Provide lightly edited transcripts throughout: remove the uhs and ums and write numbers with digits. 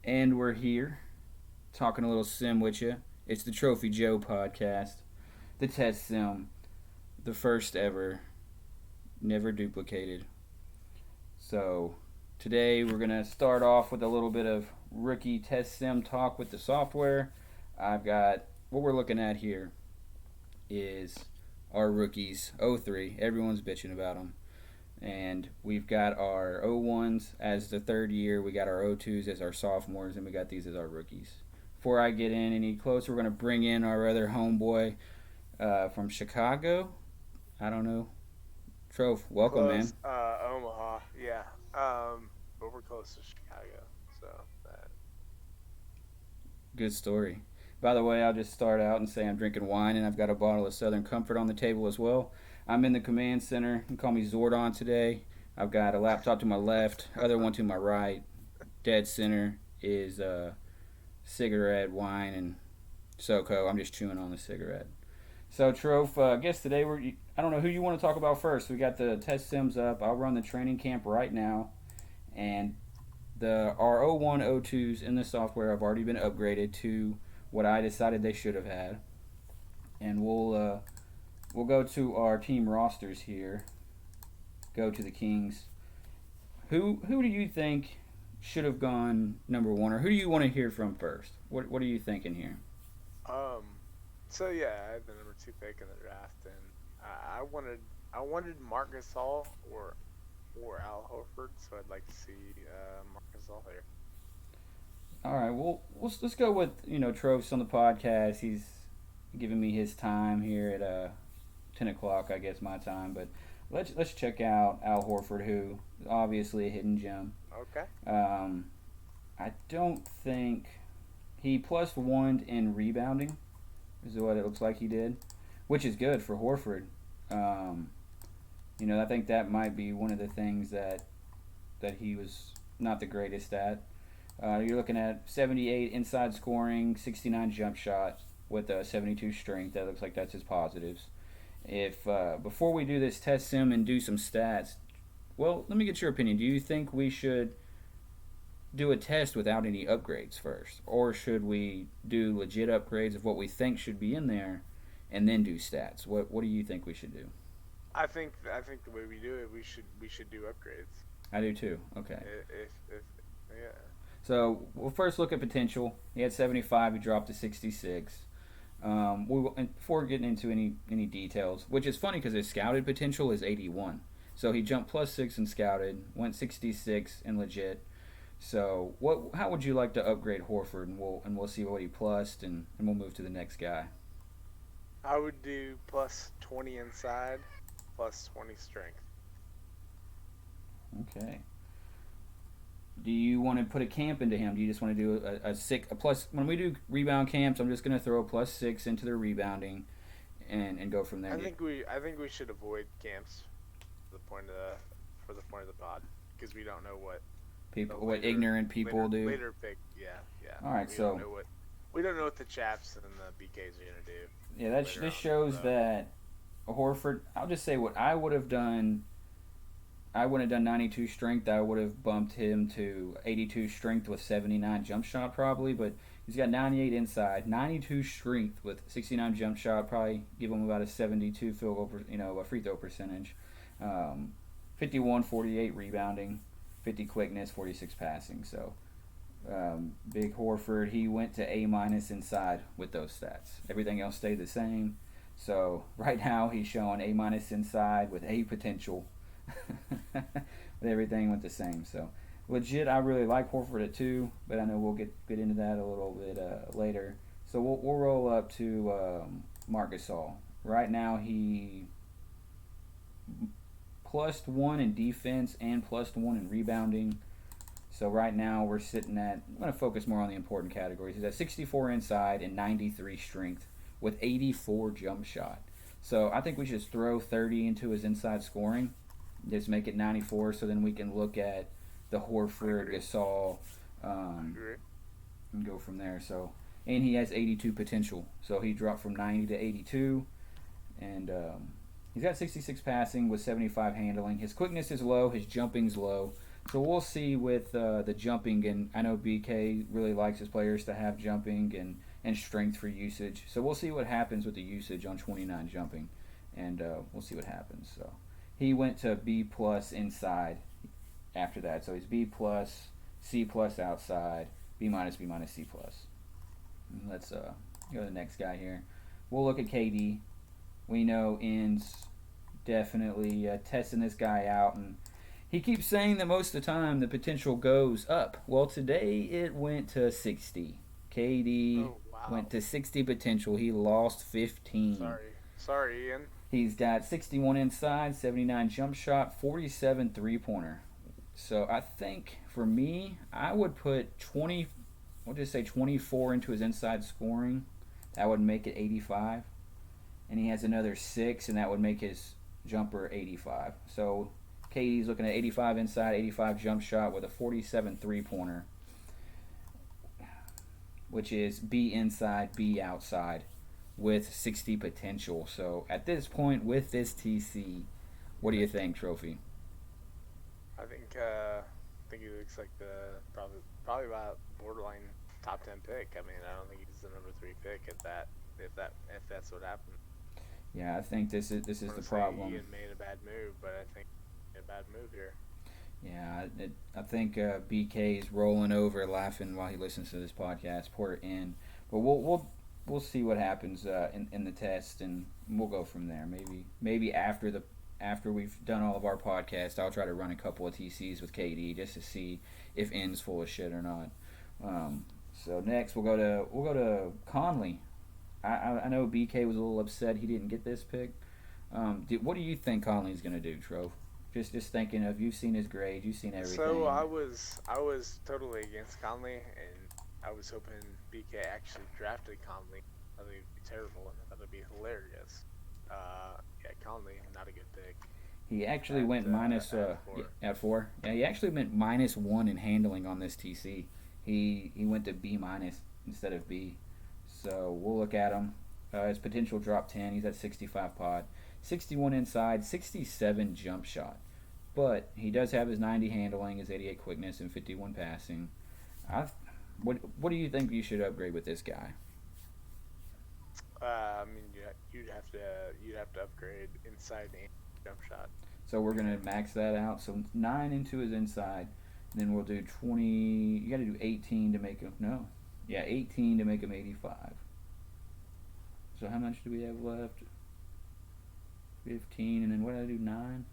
And we're here talking a little sim with you. It's the Trophy Joe podcast, the test sim, the first ever, never duplicated. So today we're going to start off with a little bit of rookie test sim talk with the software. I've got what we're looking at here is our rookies, '03. Everyone's bitching about them. And we've got our '01s as the third year. We got our '02s as our sophomores, and we got these as our rookies. Before I get in any closer, we're going to bring in our other homeboy from Chicago. I don't know. Trof, welcome, Close, man. Omaha, yeah. But we're close to Chicago, so that. Good story. By the way, I'll just start out and say I'm drinking wine, and I've got a bottle of Southern Comfort on the table as well. I'm in the command center. You can call me Zordon today. I've got a laptop to my left, other one to my right. Dead center is cigarette, wine, and SoCo. I'm just chewing on the cigarette. So, Trof, I guess today I don't know who you want to talk about first. We got the test sims up. I'll run the training camp right now. And the our '01, '02s in the software have already been upgraded to what I decided they should have had. And we'll go to our team rosters here. Go to the Kings. Who do you think should have gone number one, or who do you want to hear from first? What are you thinking here? Um, so yeah, I had the number two pick in the draft, and I wanted Marcus Hall or Al Horford, so I'd like to see Marcus Hall here. All right, well let's go with Troves on the podcast. He's giving me his time here at 10 o'clock, I guess my time. But let's check out Al Horford, who is obviously a hidden gem. Okay. Um, I don't think he plus one in rebounding is what it looks like he did, which is good for Horford. Um, I think that might be one of the things that he was not the greatest at. You're looking at 78 inside scoring, 69 jump shot with a 72 strength. That looks like that's his positives. If before we do this test sim and do some stats, well, let me get your opinion. Do you think we should do a test without any upgrades first, or should we do legit upgrades of what we think should be in there, and then do stats? What do you think we should do? I think the way we do it, we should do upgrades. I do too. Okay. If yeah. So we'll first look at potential. He had 75. He dropped to 66. And before getting into any details, which is funny because his scouted potential is 81. So he jumped plus six in scouted, went 66 in legit. So what? How would you like to upgrade Horford? And we'll see what he plussed, and we'll move to the next guy. I would do plus 20 inside, plus 20 strength. Okay. Do you want to put a camp into him? Do you just want to do a plus? When we do rebound camps, I'm just going to throw a plus six into the rebounding, and go from there. I think we should avoid camps for the point of the pod because we don't know what the People, what later ignorant people later do. later pick. Yeah, yeah. All right, so We don't know what the chaps and the BKs are gonna do yeah, later this on. shows So that Horford. I'll just say what I would have done. I would have done 92 strength. I would have bumped him to 82 strength with 79 jump shot probably, but he's got 98 inside, 92 strength with 69 jump shot. Probably give him about a 72 field goal, a free throw percentage. 51, 48 rebounding, 50 quickness, 46 passing. So Big Horford, he went to A minus inside with those stats. Everything else stayed the same. So right now he's showing A minus inside with A potential. But everything went the same. So legit, I really like Horford at two, but I know we'll get into that a little bit later. So we'll roll up to Marcus Gasol. Right now he plus one in defense and plus one in rebounding. So right now we're sitting at. I'm going to focus more on the important categories. He's at 64 inside and 93 strength with 84 jump shot. So I think we should just throw 30 into his inside scoring. Just make it 94, so then we can look at the I Horford, agree. Gasol, I um, agree. and go from there. So, and he has 82 potential. So he dropped from 90 to 82, and he's got 66 passing with 75 handling. His quickness is low. His jumping's low. So we'll see with the jumping, and I know BK really likes his players to have jumping and strength for usage. So we'll see what happens with the usage on 29 jumping, and we'll see what happens. So he went to B plus inside after that. So he's B plus, C plus outside, B minus, B minus, C plus. Let's go to the next guy here. We'll look at KD. We know ends definitely testing this guy out, and he keeps saying that most of the time the potential goes up. Well, today it went to 60. KD Oh wow. went to 60 potential. He lost 15. Sorry, Ian. He's got 61 inside, 79 jump shot, 47 3-pointer. So I think for me, I would put 20. We'll just say 24 into his inside scoring. That would make it 85. And he has another 6, and that would make his jumper 85. So KD's looking at 85 inside, 85 jump shot with a 47 3-pointer, which is B inside, B outside with 60 potential. So at this point with this TC, what do you think, Trofie? I think he looks like the probably about borderline top 10 pick. I mean, I don't think he's the number 3 pick if that's what happened. Yeah, I think this is the Honestly, problem. Ian made a bad move, but I think he made a bad move here. Yeah, I think BK is rolling over, laughing while he listens to this podcast. Poor in, but we'll see what happens in the test, and we'll go from there. Maybe after we've done all of our podcasts, I'll try to run a couple of TCs with KD just to see if N's full of shit or not. So next we'll go to Conley. I know BK was a little upset he didn't get this pick. What do you think Conley's gonna do, Trove? Just thinking of, you've seen his grade, you've seen everything. So I was totally against Conley, and I was hoping BK actually drafted Conley. I think it'd be terrible, and I thought it'd be hilarious. Yeah, Conley, not a good pick. He actually went at 4. Yeah, he actually went -1 in handling on this TC. He went to B minus instead of B. So we'll look at him. His potential dropped 10. He's at 65 pod, 61 inside, 67 jump shot. But he does have his 90 handling, his 88 quickness, and 51 passing. What do you think you should upgrade with this guy? I mean, you'd have to upgrade inside and jump shot. So we're gonna max that out. So 9 into his inside, and then we'll do 20. You got to do 18 to make him 18 to make him 85. So how much do we have left? 15, and then what did I do? 9?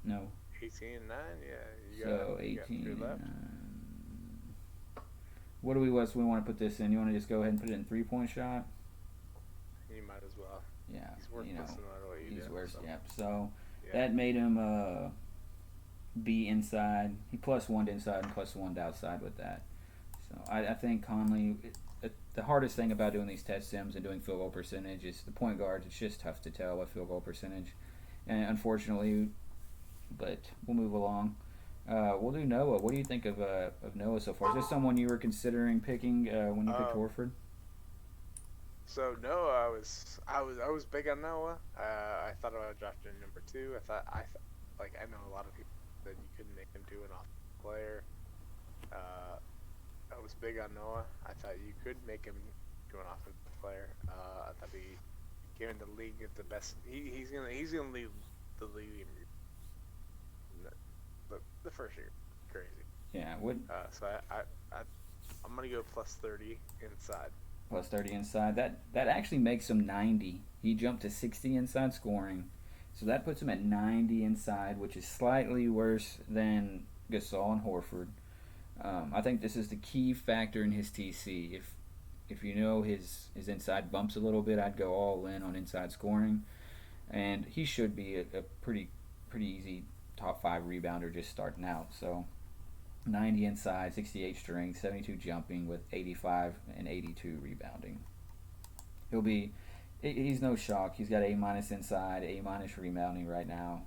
No. 18 and 9, yeah. So 18 you and got 3 left. 9. What do we want to put this in? You want to just go ahead and put it in 3-point shot? You might as well. Yeah. He's worthless no matter what you do. He's worse. So. Yeah. So Yeah. that made him be inside. He +1 to inside and +1 to outside with that. So I think Conley. The hardest thing about doing these test sims and doing field goal percentage is the point guards. It's just tough to tell a field goal percentage, and unfortunately, but we'll move along. We'll do Noah. What do you think of Noah so far? Is this someone you were considering picking when you picked Horford? So Noah, I was big on Noah. I thought about drafting him number 2. I know a lot of people that you couldn't make him do an offensive player. I was big on Noah. I thought you could make him do an offensive player. I thought he, given the league at the best, he's gonna lead the league in the first year. Crazy. Yeah. So I'm gonna go +30 inside. +30 inside. That actually makes him 90. He jumped to 60 inside scoring, so that puts him at 90 inside, which is slightly worse than Gasol and Horford. I think this is the key factor in his TC. If you know his inside bumps a little bit, I'd go all in on inside scoring, and he should be a pretty easy top 5 rebounder just starting out. So 90 inside, 68 strength, 72 jumping with 85 and 82 rebounding. He's no shock. He's got A- inside, A- rebounding right now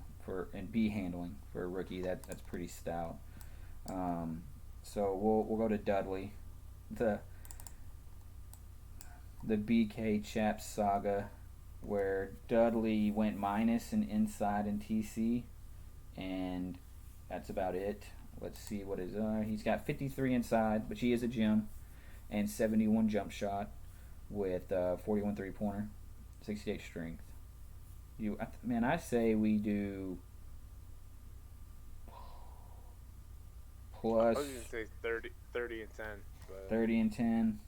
and B handling for a rookie. That's pretty stout. So we'll go to Dudley, the BK Chaps saga, where Dudley went minus and inside in TC, and that's about it. Let's see what his he's got 53 inside, which he is a gym, and 71 jump shot with 41 three pointer, 68 strength. Man, I say we do I plus was gonna say 30 and 10, but 30 and 10.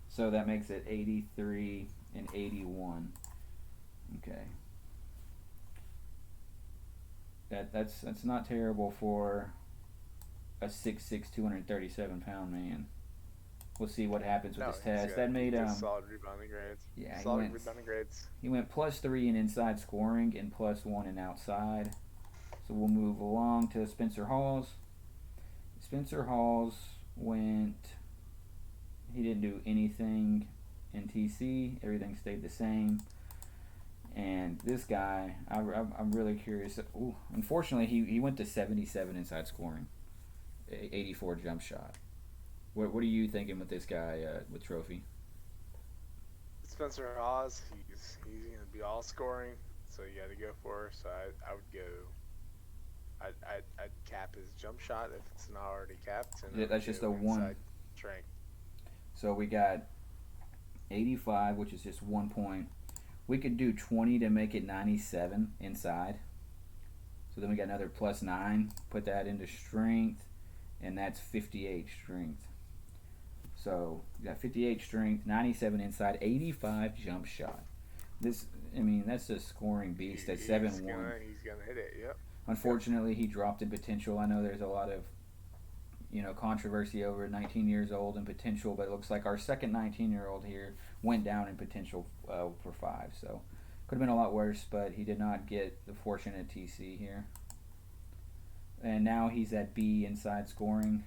So that makes it 83 and 81. Okay. That's not terrible for a 6'6", 237-pound man. We'll see what happens with no, this test. That made solid rebounding grades. yeah, Solid rebounding grades. he went +3 in inside scoring and +1 in outside. So we'll move along to Spencer Hawes. Spencer Hawes went. He didn't do anything in TC. Everything stayed the same. And this guy, I'm really curious. Ooh, unfortunately, he went to 77 inside scoring, 84 jump shot. What are you thinking with this guy with Trofie? Spencer Hawes, he's gonna be all scoring, so you got to go for her. So I would go. I'd cap his jump shot if it's not already capped. And That's just a one. Strength. So we got 85, which is just 1 point. We could do 20 to make it 97 inside. So then we got another +9. Put that into strength, and that's 58 strength. So we got 58 strength, 97 inside, 85 jump shot. That's a scoring beast at 7-1. He's gonna hit it. Yep. Unfortunately, he dropped in potential. I know there's a lot of controversy over 19 years old and potential, but it looks like our second 19-year-old here went down in potential for 5. So could have been a lot worse, but he did not get the fortunate TC here. And now he's at B inside scoring.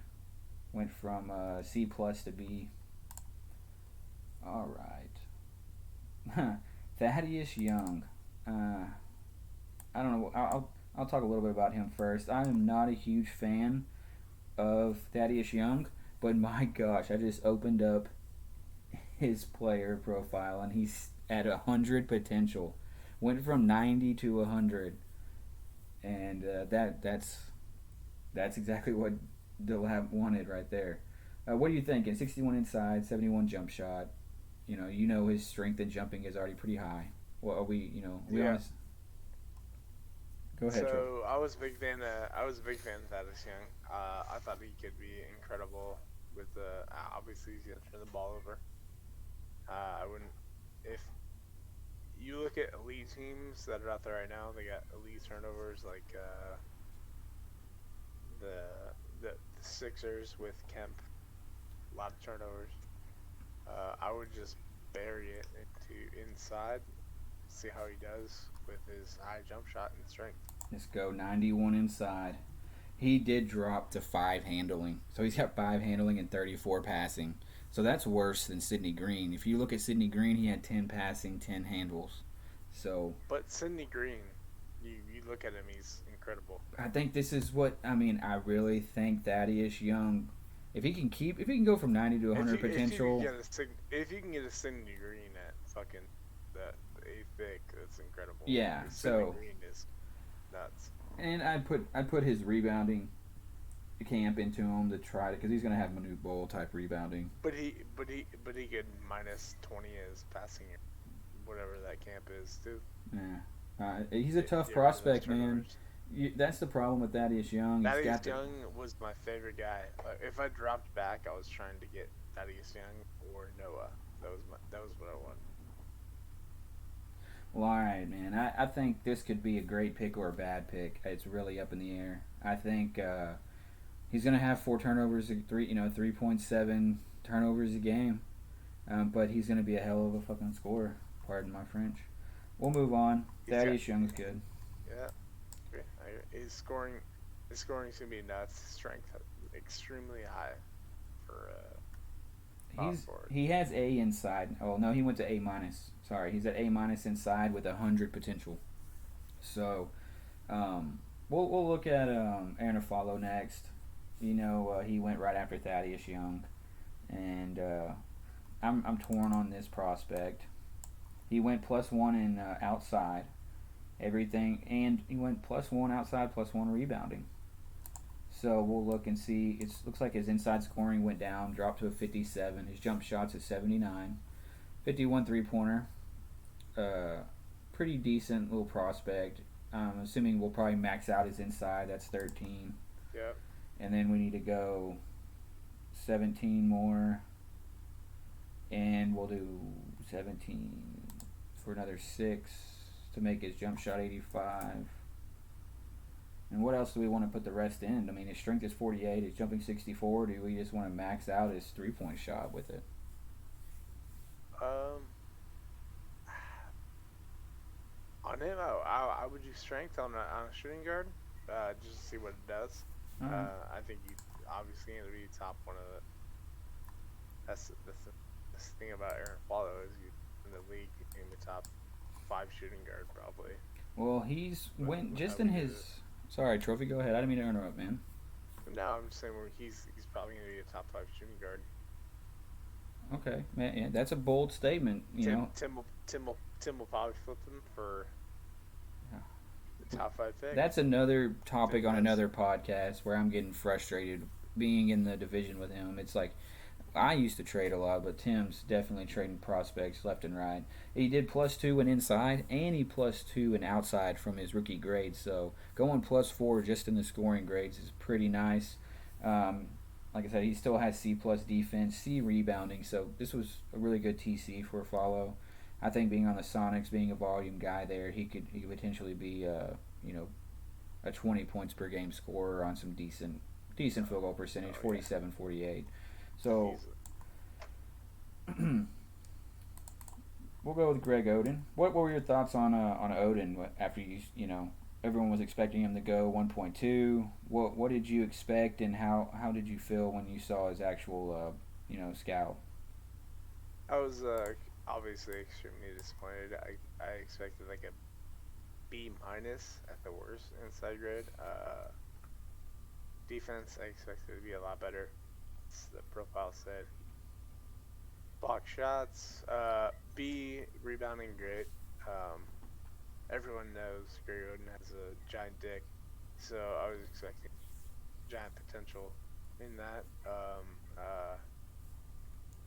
Went from C plus to B. All right. Thaddeus Young. I don't know. I'll talk a little bit about him first. I am not a huge fan of Thaddeus Young, but my gosh, I just opened up his player profile and he's at 100 potential. Went from 90 to 100, and that's exactly what Delap wanted right there. What are you thinking? 61 inside, 71 jump shot. His strength and jumping is already pretty high. Well, are we? Honest? Go ahead. So Trof. I was a big fan of Thaddeus Young. I thought he could be incredible with obviously he's gonna turn the ball over. I wouldn't if you look at elite teams that are out there right now. They got elite turnovers like the Sixers with Kemp. A lot of turnovers. I would just bury it into inside, see how he does with his high jump shot and strength. Let's go 91 inside. He did drop to 5 handling. So he's got 5 handling and 34 passing. So that's worse than Sidney Green. If you look at Sidney Green, he had 10 passing, 10 handles. But Sidney Green, you look at him, he's incredible. I think this is what I really think Thaddeus Young, if he can go from 90 to 100 potential. If you can get a Sidney Green at fucking that 8th pick, that's incredible. Yeah, Sidney Green is nuts. And I put his rebounding camp into him to try to, because he's gonna have Manute Bol type rebounding. But he could -20 his passing, whatever that camp is too. Yeah, he's a tough prospect, man. That's the problem with Thaddeus Young. Thaddeus Young was my favorite guy. If I dropped back, I was trying to get Thaddeus Young or Noah. That was what I wanted. Well, all right, man. I think this could be a great pick or a bad pick. It's really up in the air. I think he's going to have 4 turnovers, 3.7 turnovers a game. But he's going to be a hell of a fucking scorer. Pardon my French. We'll move on. Thaddeus Young's good. Yeah. His scoring is going to be nuts. Strength extremely high for he has A inside. Oh no, he went to A minus. Sorry, he's at A minus inside with 100 potential. So, we'll look at Aaron Aflalo next. He went right after Thaddeus Young, and I'm torn on this prospect. He went +1 in outside, everything, and he went +1 outside, +1 rebounding. So we'll look and see. It looks like his inside scoring went down, dropped to a 57. His jump shots at 79. 51 three pointer. Uh, Pretty decent little prospect. Assuming we'll probably max out his inside. That's 13. Yep. And then we need to go 17 more. And we'll do 17 for another 6 to make his jump shot 85. And what else do we want to put the rest in? I mean, his strength is 48, his jumping 64. Do we just want to max out his 3-point shot with it? Um, on him, I would use strength on a shooting guard, just to see what it does. Uh, I think you obviously need to be top one of the. That's the thing about Aaron Follow is you in the league in the top 5 shooting guard probably. well, he's went How just we in do his. Sorry, Trophy. Go ahead. I didn't mean to interrupt, man. it. No, I'm just saying where he's probably gonna be a top 5 shooting guard. Okay, man. Yeah, that's a bold statement. You Tim know. Tim will Tim will Tim will probably flip him for Yeah. the top 5 pick. That's another topic on Defense. another podcast where I'm getting frustrated being in the division with him. It's like I used to trade a lot, but Tim's definitely trading prospects left and right. He did +2 in inside, and he +2 in outside from his rookie grades. So going +4 just in the scoring grades is pretty nice. Um, like I said, he still has C+ defense, C rebounding. So this was a really good TC for a follow. I think being on the Sonics, being a volume guy there, he could potentially be you know a 20 points per game scorer on some decent field goal percentage, Oh yeah, 47, 48. So he's we'll go with Greg Oden. What were your thoughts on Oden after you know everyone was expecting him to go 1.2? What did you expect and how did you feel when you saw his actual scout? I was obviously extremely disappointed. I expected like a B minus at the worst inside grade. Defense I expected to be a lot better. As the profile said. Block shots. B rebounding great. Um, Everyone knows Gary Oden has a giant dick, so I was expecting giant potential in that.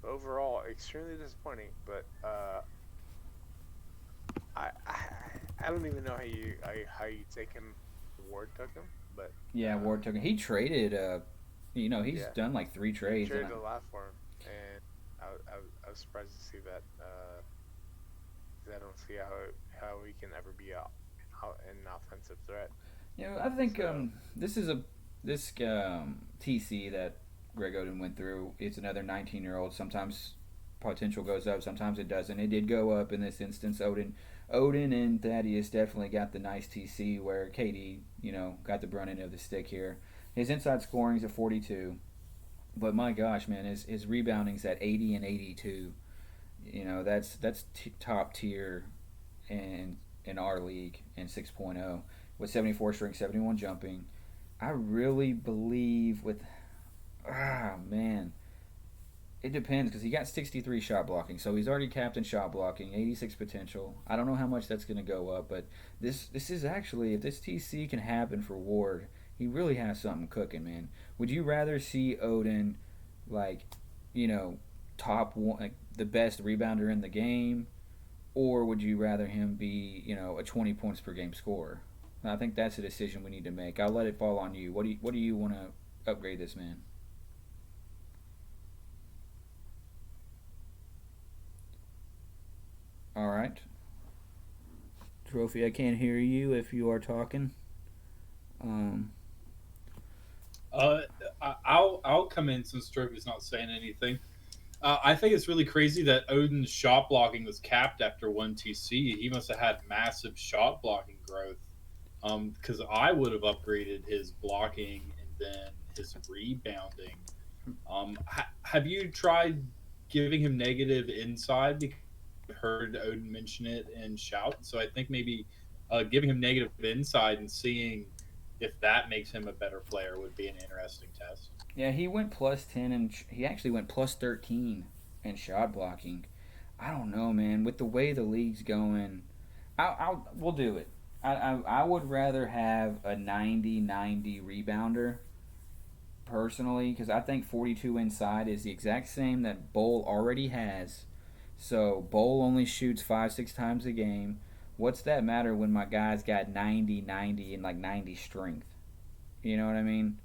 Overall, extremely disappointing. But I don't even know how you take him. Ward took him, but Yeah, Ward took him. He traded. He's yeah, done like 3 trades. traded a lot for him, and I was surprised to see that. 'Cause I don't see how he can ever be an offensive threat. I think So this TC that Greg Oden went through. It's another 19-year-old. Sometimes potential goes up, sometimes it doesn't. It did go up in this instance. Odin and Thaddeus definitely got the nice TC where KD, got the brunt end of the stick here. His inside scoring's at 42, but my gosh, man, his rebounding's at 80 and 82. That's top tier in our league in 6.0 with 74 strength, 71 jumping. I really believe with man, it depends because he got 63 shot blocking, so he's already capped in shot blocking, 86 potential. I don't know how much that's going to go up, but this is actually, if this TC can happen for Ward, he really has something cooking, man. Would you rather see Odin like, top one, like, the best rebounder in the game, or would you rather him be, a 20 points per game scorer? I think that's a decision we need to make. I'll let it fall on you. What do you want to upgrade this man? All right, Trophy. I can't hear you if you are talking. Um, Uh, I'll come in since Trophy's not saying anything. I think it's really crazy that Odin's shot blocking was capped after one TC. He must have had massive shot blocking growth. Because I would have upgraded his blocking and then his rebounding. Have you tried giving him negative inside? Because I heard Odin mention it in shout. So I think maybe giving him negative inside and seeing if that makes him a better player would be an interesting test. yeah, he went +10 and he actually went +13 in shot blocking. I don't know, man. With the way the league's going, we'll do it. I would rather have a 90-90 rebounder personally, because I think 42 inside is the exact same that Bowl already has. So Bowl only shoots 5, 6 times a game. What's that matter when my guy's got 90, 90, and like 90 strength? You know what I mean?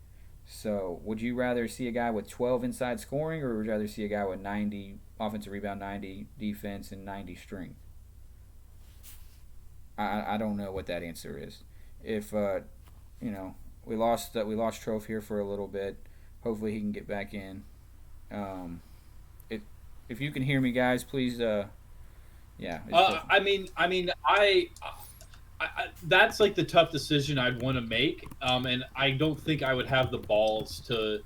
So would you rather see a guy with 12 inside scoring, or would you rather see a guy with 90 offensive rebound, 90 defense, and 90 strength? I don't know what that answer is. If you know, we lost Trof here for a little bit. Hopefully he can get back in. Um, it, if you can hear me, guys, please. Yeah. That's like the tough decision I'd want to make, and I don't think I would have the balls to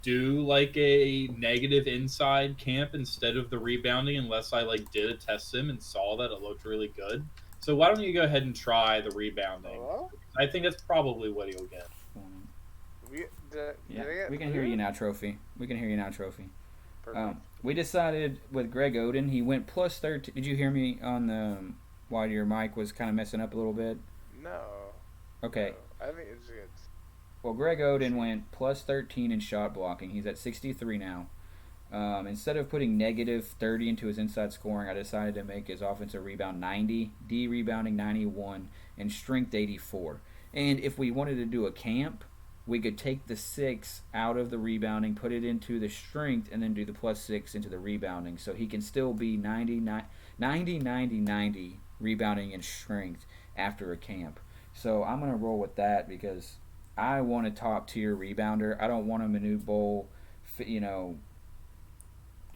do like a negative inside camp instead of the rebounding unless I like did a test sim and saw that it looked really good. So why don't you go ahead and try the rebounding? Hello? I think that's probably what he'll get. Yeah, we can hear you now, Trofie. We can hear you now, Trofie. Perfect. We decided with Greg Oden, he went plus 13. Did you hear me on the while your mic was kind of messing up a little bit? No. Okay. No. I think it's good. Well, Greg Oden went plus 13 in shot blocking. He's at 63 now. Instead of putting negative 30 into his inside scoring, I decided to make his offensive rebound 90, D rebounding 91, and strength 84. And if we wanted to do a camp, we could take the 6 out of the rebounding, put it into the strength, and then do the plus 6 into the rebounding. So he can still be 90, 90 rebounding and strength after a camp. So I'm going to roll with that because I want a top tier rebounder. I don't want a Manute Bowl,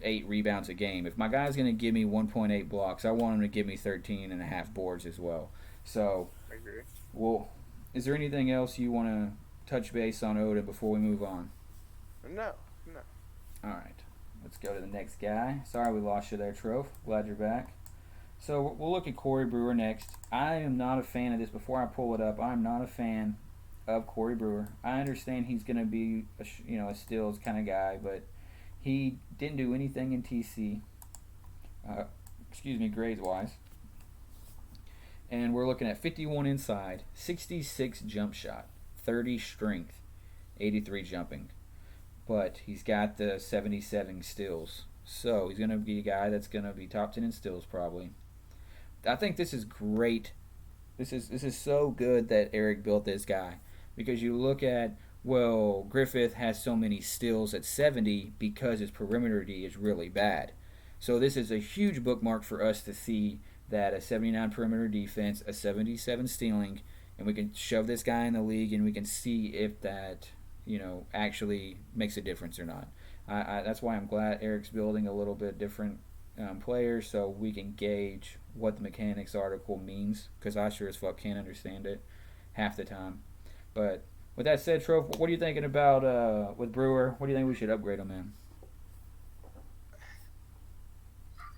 8 rebounds a game. If my guy's going to give me 1.8 blocks, I want him to give me 13 and a half boards as well. So, I agree. Well, is there anything else you want to touch base on Oda before we move on? No. All right. Let's go to the next guy. Sorry we lost you there, Trof. Glad you're back. So we'll look at Corey Brewer next. I am not a fan of this. Before I pull it up, I'm not a fan of Corey Brewer. I understand he's going to be a steals kind of guy, but he didn't do anything in TC. Grades wise. And we're looking at 51 inside, 66 jump shot, 30 strength, 83 jumping. But he's got the 77 steals. So he's going to be a guy that's going to be top 10 in steals probably. I think this is great. This is so good that Eric built this guy. Because you look at, well, Griffith has so many steals at 70 because his perimeter D is really bad. So this is a huge bookmark for us to see that a 79 perimeter defense, a 77 stealing, and we can shove this guy in the league and we can see if that, actually makes a difference or not. That's why I'm glad Eric's building a little bit different players so we can gauge what the mechanics article means, because I sure as fuck can't understand it half the time. But with that said, Trof, what are you thinking about with Brewer? What do you think we should upgrade him in?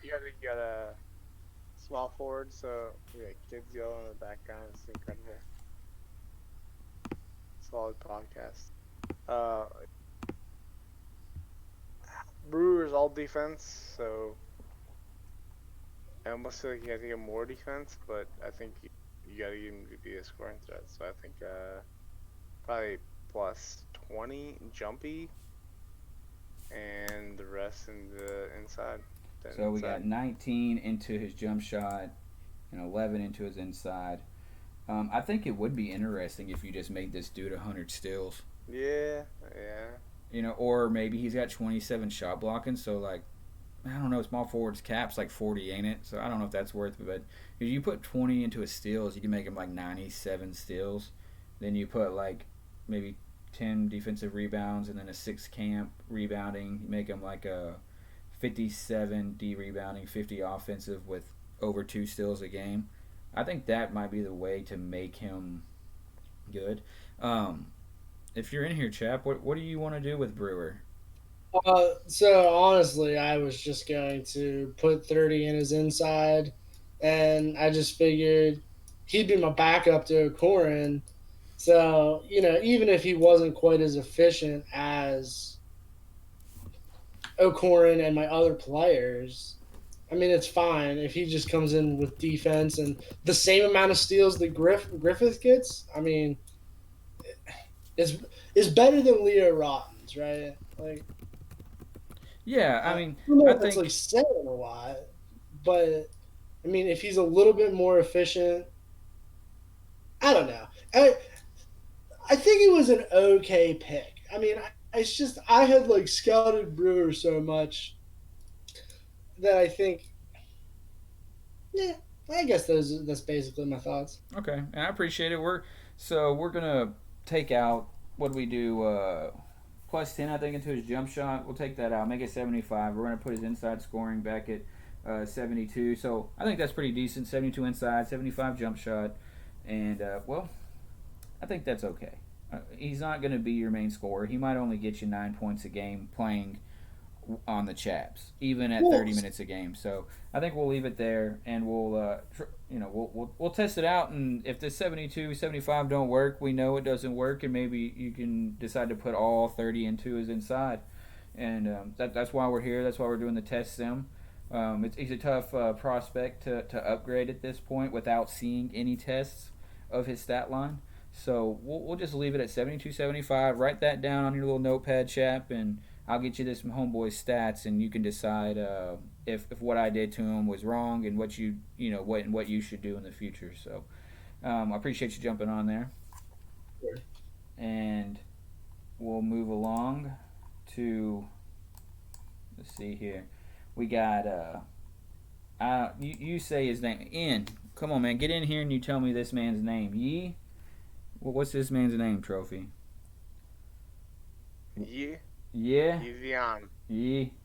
You got a small forward, so we got kids yelling in the background. It's incredible. Solid podcast. Brewer's all defense, so I almost feel like you have to get more defense, but I think you got to get him to be a scoring threat. So I think probably plus 20 jumpy, and the rest in the inside. So we got 19 into his jump shot and 11 into his inside. I think it would be interesting if you just made this dude 100 steals. Yeah. Or maybe he's got 27 shot blocking, so like, I don't know, small forward's cap's like 40, ain't it? So I don't know if that's worth it, but if you put 20 into his steals, you can make him like 97 steals. Then you put like maybe 10 defensive rebounds and then a 6 camp rebounding. You make him like a 57 D rebounding, 50 offensive with over 2 steals a game. I think that might be the way to make him good. If you're in here, Chap, what do you want to do with Brewer? So honestly, I was just going to put 30 in his inside, and I just figured he'd be my backup to Corin. So, even if he wasn't quite as efficient as O'Corin and my other players, I mean, it's fine if he just comes in with defense and the same amount of steals that Griffith gets. I mean, is better than Leo Rotten. right? Like, Yeah, I I mean, don't know I if that's think like saying a lot, but I mean, if he's a little bit more efficient, I don't know. I think it was an okay pick. I mean, it's just I had like scouted Brewer so much that I think, yeah, I guess that's basically my thoughts. okay, and I appreciate it. We're gonna take out what do we do plus 10, I think, into his jump shot. We'll take that out, make it 75. We're gonna put his inside scoring back at 72. So I think that's pretty decent. 72 inside, 75 jump shot, and well, I think that's okay. He's not going to be your main scorer. He might only get you 9 points a game playing on the Chaps, even at 30 Wolves. minutes a game. So I think we'll leave it there, and we'll test it out. And if the 72, 75 don't work, we know it doesn't work, and maybe you can decide to put all 30 into his inside. And that's why we're here. That's why we're doing the test sim. He's a tough prospect to upgrade at this point without seeing any tests of his stat line. So we'll just leave it at 72, 75. Write that down on your little notepad, chap, and I'll get you this homeboy stats, and you can decide if what I did to him was wrong and what you should do in the future. So I appreciate you jumping on there, Sure. and we'll move along to let's see here. We got you say his name in. Come on, man, get in here and you tell me this man's name. Yee. What's this man's name, Trofie? Yi Yeah. Yivian.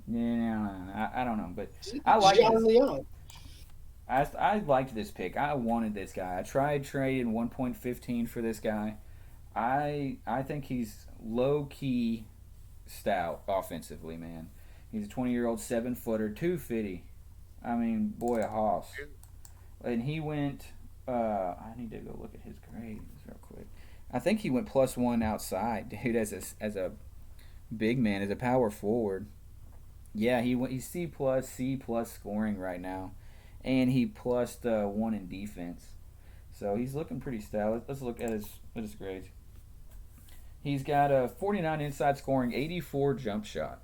Yeah, I don't know, but I like John this. Leon. I liked this pick. I wanted this guy. I tried trading 1.15 for this guy. I think he's low key stout offensively, man. He's a 20-year-old 7-footer, 250. I mean, boy, a hoss. And he went. I need to go look at his grades real quick. I think he went +1 outside, dude, as a big man, as a power forward. Yeah, he's C plus scoring right now, and he plus the 1 in defense. So he's looking pretty stout. Let's look at his grades. He's got a 49 inside scoring, 84 jump shot,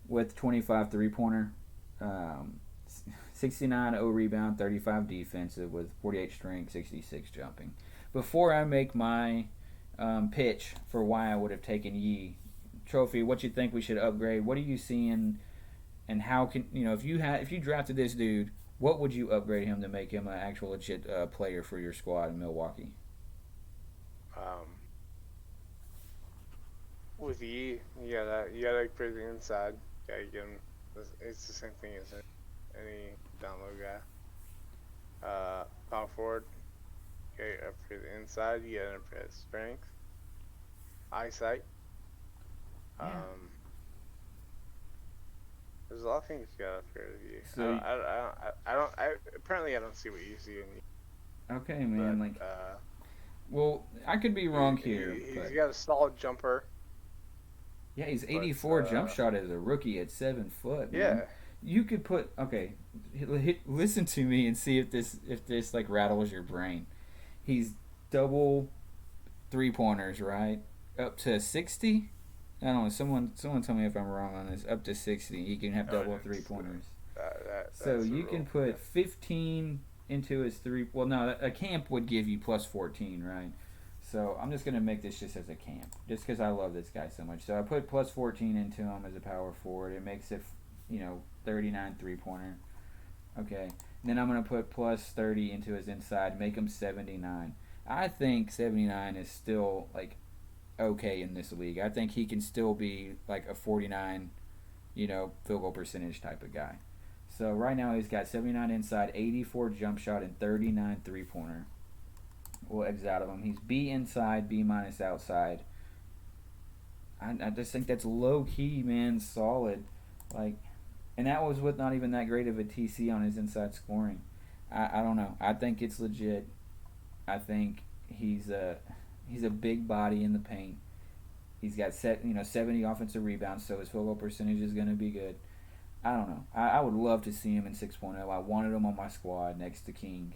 with 25 3-pointer, 69 O rebound, 35 defensive, with 48 strength, 66 jumping. Before I make my pitch for why I would have taken Yee, Trofie, what you think we should upgrade? What are you seeing, and how can if you drafted this dude, what would you upgrade him to make him an actual legit player for your squad in Milwaukee? With Yi, you gotta upgrade the inside. You gotta get him. It's the same thing as any down low guy. Power forward. You gotta upgrade the inside. You gotta upgrade his strength, eyesight. Yeah. There's a lot of things you gotta upgrade with you. So Apparently I don't see what you see in you. Okay, man. But, well, I could be wrong here, He's but got a solid jumper. yeah, he's 84 jump shot as a rookie at 7 foot. Man. Yeah. You could put listen to me and see if this like rattles your brain. He's double 3-pointers, right? Up to 60. I don't know. Someone tell me if I'm wrong on this. Up to 60, he can have double 3-pointers. So you can put 15 into his three. Well, no, a camp would give you +14, right? So I'm just gonna make this just as a camp, just because I love this guy so much. So I put +14 into him as a power forward. It makes it 39 3-pointer. Okay. And then I'm going to put +30 into his inside, make him 79. I think 79 is still, like, okay in this league. I think he can still be, like, a 49, field goal percentage type of guy. So right now he's got 79 inside, 84 jump shot, and 39 3-pointer. We'll exit out of him. He's B inside, B minus outside. I just think that's low-key, man, solid. Like... And that was with not even that great of a TC on his inside scoring. I don't know. I think it's legit. I think he's a big body in the paint. He's got 70 offensive rebounds, so his field goal percentage is going to be good. I don't know. I would love to see him in 6.0. I wanted him on my squad next to King,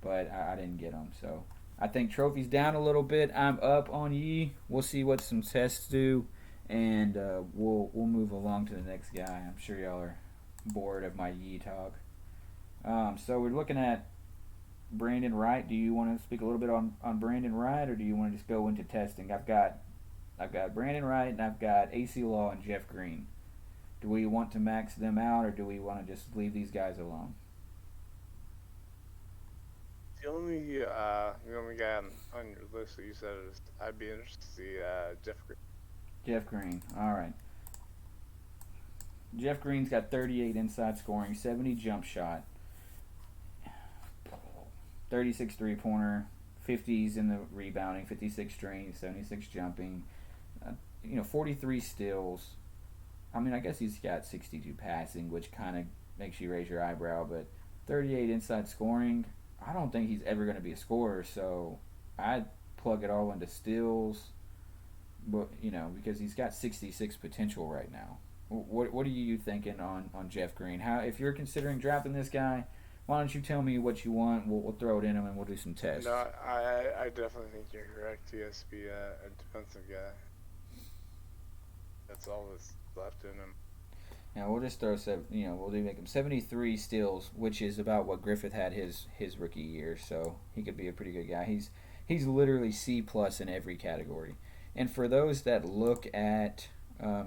but I didn't get him. So I think Trofie's down a little bit. I'm up on Yee. We'll see what some tests do. And we'll move along to the next guy. I'm sure y'all are bored of my Yee talk. So we're looking at Brandon Wright. Do you want to speak a little bit on Brandon Wright, or do you want to just go into testing? I've got Brandon Wright, and I've got AC Law and Jeff Green. Do we want to max them out, or do we want to just leave these guys alone? The only guy on your list that you said is I'd be interested to see Jeff Green. Jeff Green. All right. Jeff Green's got 38 inside scoring, 70 jump shot, 36 three-pointer, 50s in the rebounding, 56 strength, 76 jumping, 43 steals. I mean, I guess he's got 62 passing, which kind of makes you raise your eyebrow, but 38 inside scoring, I don't think he's ever going to be a scorer, so I'd plug it all into steals, but because he's got 66 potential right now. What are you thinking on Jeff Green? How, if you're considering drafting this guy, why don't you tell me what you want? We'll throw it in him and we'll do some tests. No, I definitely think you're correct. He has to be a defensive guy. That's all that's left in him. Now we'll just throw make him 73 steals, which is about what Griffith had his rookie year. So he could be a pretty good guy. He's literally C plus in every category. And for those that look at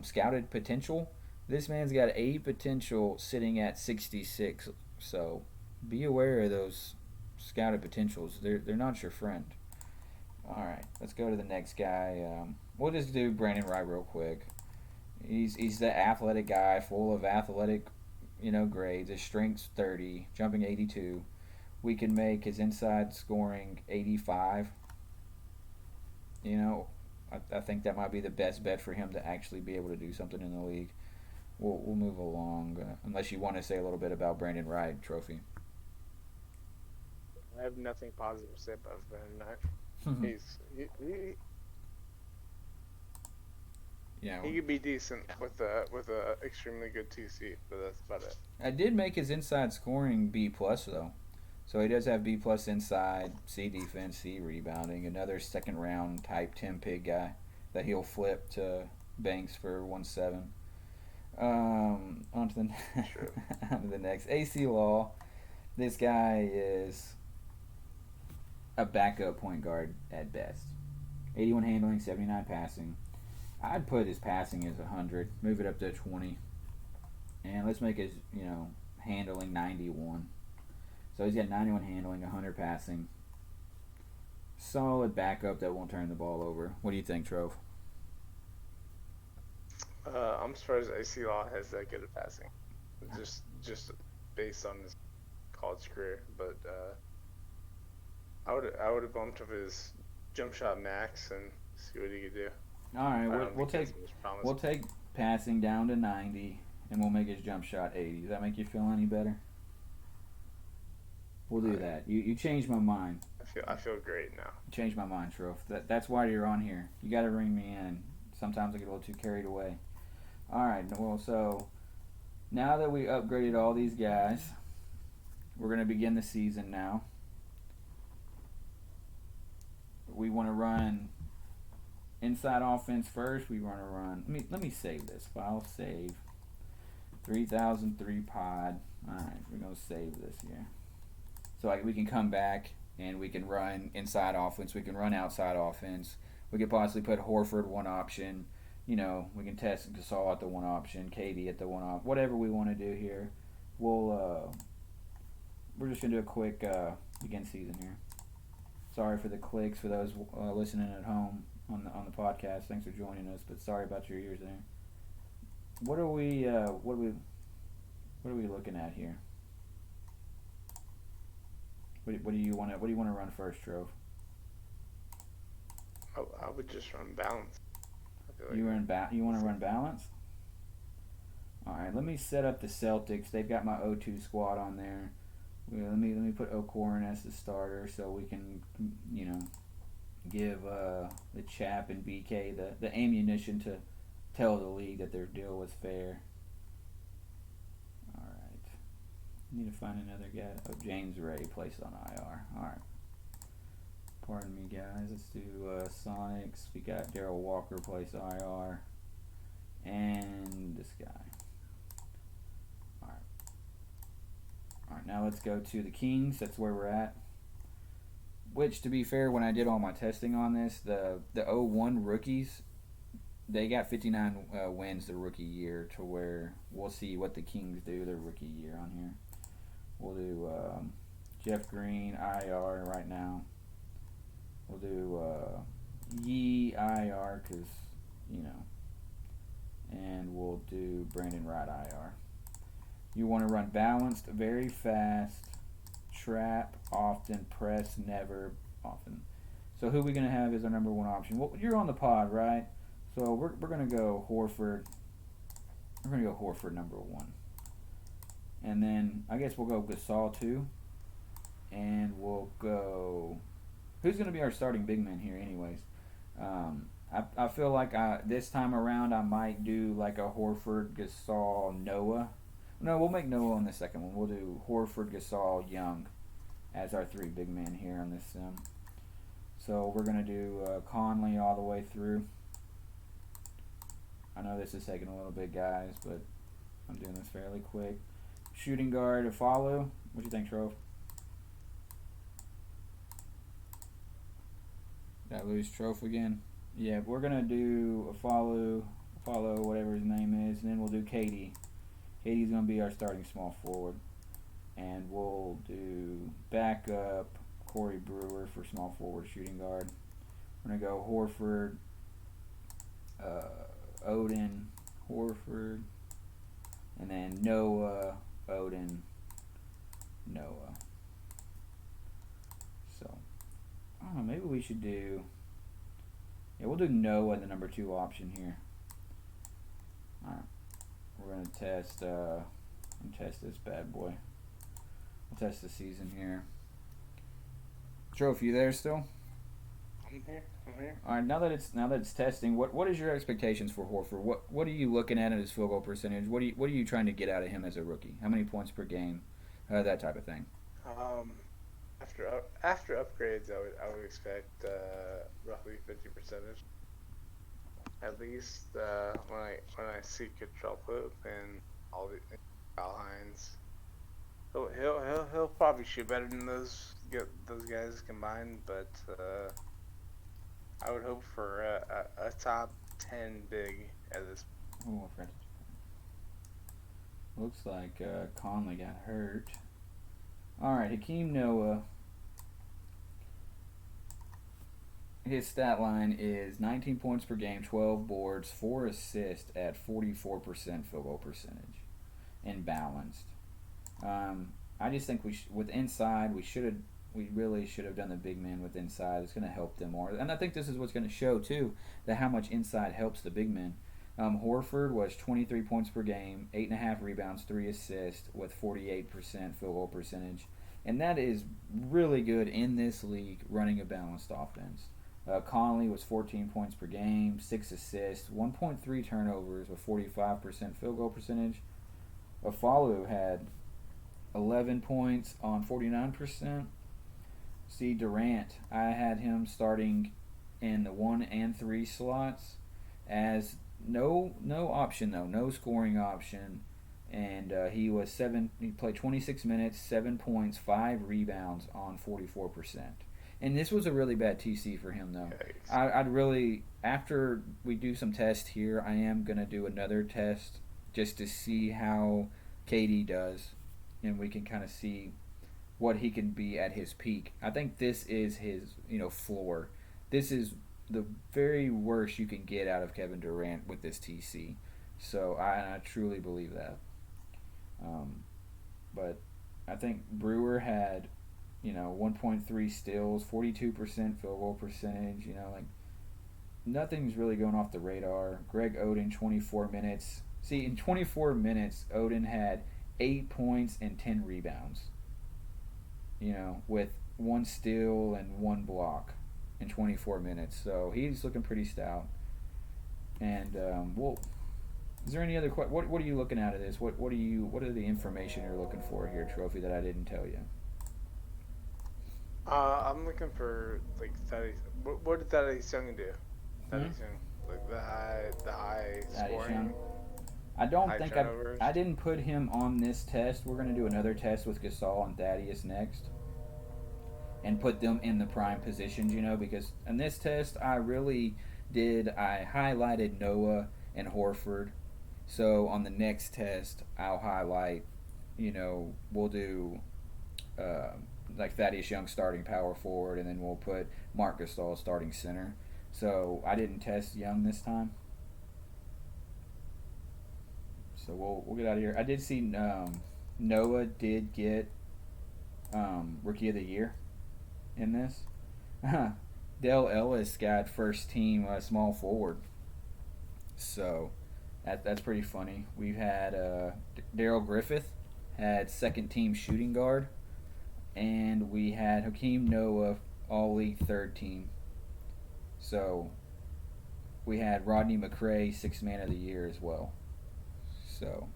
scouted potential, this man's got A potential sitting at 66. So be aware of those scouted potentials. They're not your friend. All right, let's go to the next guy. We'll just do Brandon Wright real quick. He's the athletic guy, full of athletic, grades. His strength's 30, jumping 82. We can make his inside scoring 85. I think that might be the best bet for him to actually be able to do something in the league. We'll move along, unless you want to say a little bit about Brandon Wright, Trofie. I have nothing positive to say about Brandon Wright. He could be decent with a extremely good TC, but that's about it. I did make his inside scoring B plus though, so he does have B plus inside, C defense, C rebounding. Another second round type 10 pig guy that he'll flip to Banks for 1-7. On to the next. AC Law. This guy is a backup point guard at best. 81 handling, 79 passing. I'd put his passing as 100, move it up to 20, and let's make his handling 91. So he's got 91 handling, 100 passing. Solid backup that won't turn the ball over. What do you think, Trove? I'm surprised AC Law has that good at passing, just based on his college career. But I would have bumped up his jump shot max and see what he could do. All right, we'll take passing down to 90, and we'll make his jump shot 80. Does that make you feel any better? We'll do that. You changed my mind. I feel great now. You changed my mind, Trof. That's why you're on here. You got to ring me in. Sometimes I get a little too carried away. All right. Well, so now that we upgraded all these guys, we're going to begin the season now. We want to run inside offense first. We want to run. Let me save this. File save. 3003 pod. All right, we're gonna save this here. So we can come back and we can run inside offense. We can run outside offense. We could possibly put Horford one option. We can test Gasol at the one option, KD at the one option. Whatever we want to do here, we're just gonna do a quick begin season here. Sorry for the clicks for those listening at home on the podcast. Thanks for joining us, but sorry about your ears there. What are we looking at here? What do you want to run first, Trove? I would just run balance. You want to run balance? All right, let me set up the Celtics. They've got my O2 squad on there. Let me put O'Koren as the starter so we can give the Chap and BK the ammunition to tell the league that their deal was fair. All right. Need to find another guy. Oh, James Ray placed on IR. All right. Pardon me, guys. Let's do Sonics. We got Daryl Walker placed IR. and this guy. All right. All right. Now let's go to the Kings. That's where we're at. Which, to be fair, when I did all my testing on this, the 01 rookies, they got 59 wins the rookie year, to where we'll see what the Kings do their rookie year on here. We'll do Jeff Green IR right now. We'll do Yee IR because, and we'll do Brandon Wright IR. You want to run balanced, very fast, trap often, press never often. So who are we going to have as our number one option? Well, you're on the pod, right? So we're going to go Horford. We're going to go Horford number one. And then I guess we'll go Gasol too. And we'll go... Who's going to be our starting big man here anyways? I feel like this time around I might do like a Horford, Gasol, Noah. No, we'll make Noah on the second one. We'll do Horford, Gasol, Young as our three big men here on this sim. So we're going to do Conley all the way through. I know this is taking a little bit, guys, but I'm doing this fairly quick. Shooting guard to follow. What do you think, Trof? Did I lose Trof again? Yeah, we're going to do a follow, whatever his name is, and then we'll do Katie. Katie's going to be our starting small forward. And we'll do backup Corey Brewer for small forward shooting guard. We're going to go Horford, Odin, Horford, and then Noah, Odin, Noah. So, I don't know, maybe we should do... Yeah, we'll do Noah, the number two option here. Alright. We're going to test this bad boy. We'll test the season here. Trof, you there still? I'm here. All right. Now that it's testing, what is your expectations for Horford? What are you looking at his field goal percentage? What are you trying to get out of him as a rookie? How many points per game? That type of thing. After upgrades, I would expect roughly 50%. At least when I see Control Poop and all the Kyle Hines, he'll probably shoot better than those guys combined. But I would hope for a top 10 big at this. Oh, I forgot to... Looks like Conley got hurt. All right, Hakeem Noah. His stat line is 19 points per game, 12 boards, 4 assists at 44% field goal percentage, and balanced. I just think with inside, we really should have done the big man with inside. It's going to help them more, and I think this is what's going to show too, that how much inside helps the big men. Horford was 23 points per game, 8.5 rebounds, 3 assists with 48% field goal percentage, and that is really good in this league running a balanced offense. Conley was 14 points per game, 6 assists, 1.3 turnovers with 45% field goal percentage. Afalu had 11 points on 49%. See, Durant, I had him starting in the 1 and 3 slots as no option though, no scoring option, and he played 26 minutes, 7 points, 5 rebounds on 44%. And this was a really bad TC for him, though. I'd really, after we do some tests here, I am going to do another test just to see how KD does. And we can kind of see what he can be at his peak. I think this is his, floor. This is the very worst you can get out of Kevin Durant with this TC. So I truly believe that. But I think Brewer had... 1.3 steals, 42% field goal percentage. Nothing's really going off the radar. Greg Oden, 24 minutes. See, in 24 minutes, Oden had 8 points and 10 rebounds. With 1 steal and 1 block in 24 minutes. So he's looking pretty stout. And is there any other what are you looking at of this? What are the information you're looking for here, Trofie, that I didn't tell you? I'm looking for like Thaddeus. What did Thaddeus Young do? Thaddeus Young. like the high Thaddeus Young. scoring, I don't high think turnovers. I didn't put him on this test. We're gonna do another test with Gasol and Thaddeus next, and put them in the prime positions. Because in this test I highlighted Noah and Horford. So on the next test I'll highlight. We'll do uh, like Thaddeus Young starting power forward, and then we'll put Marc Gasol starting center. So I didn't test Young this time. So we'll get out of here. I did see Noah did get Rookie of the Year in this. Dale Ellis got first team small forward. So that's pretty funny. We've had Daryl Griffith had second team shooting guard, and we had Hakeem Noah all league third team. So we had Rodney McRae sixth man of the year as well. So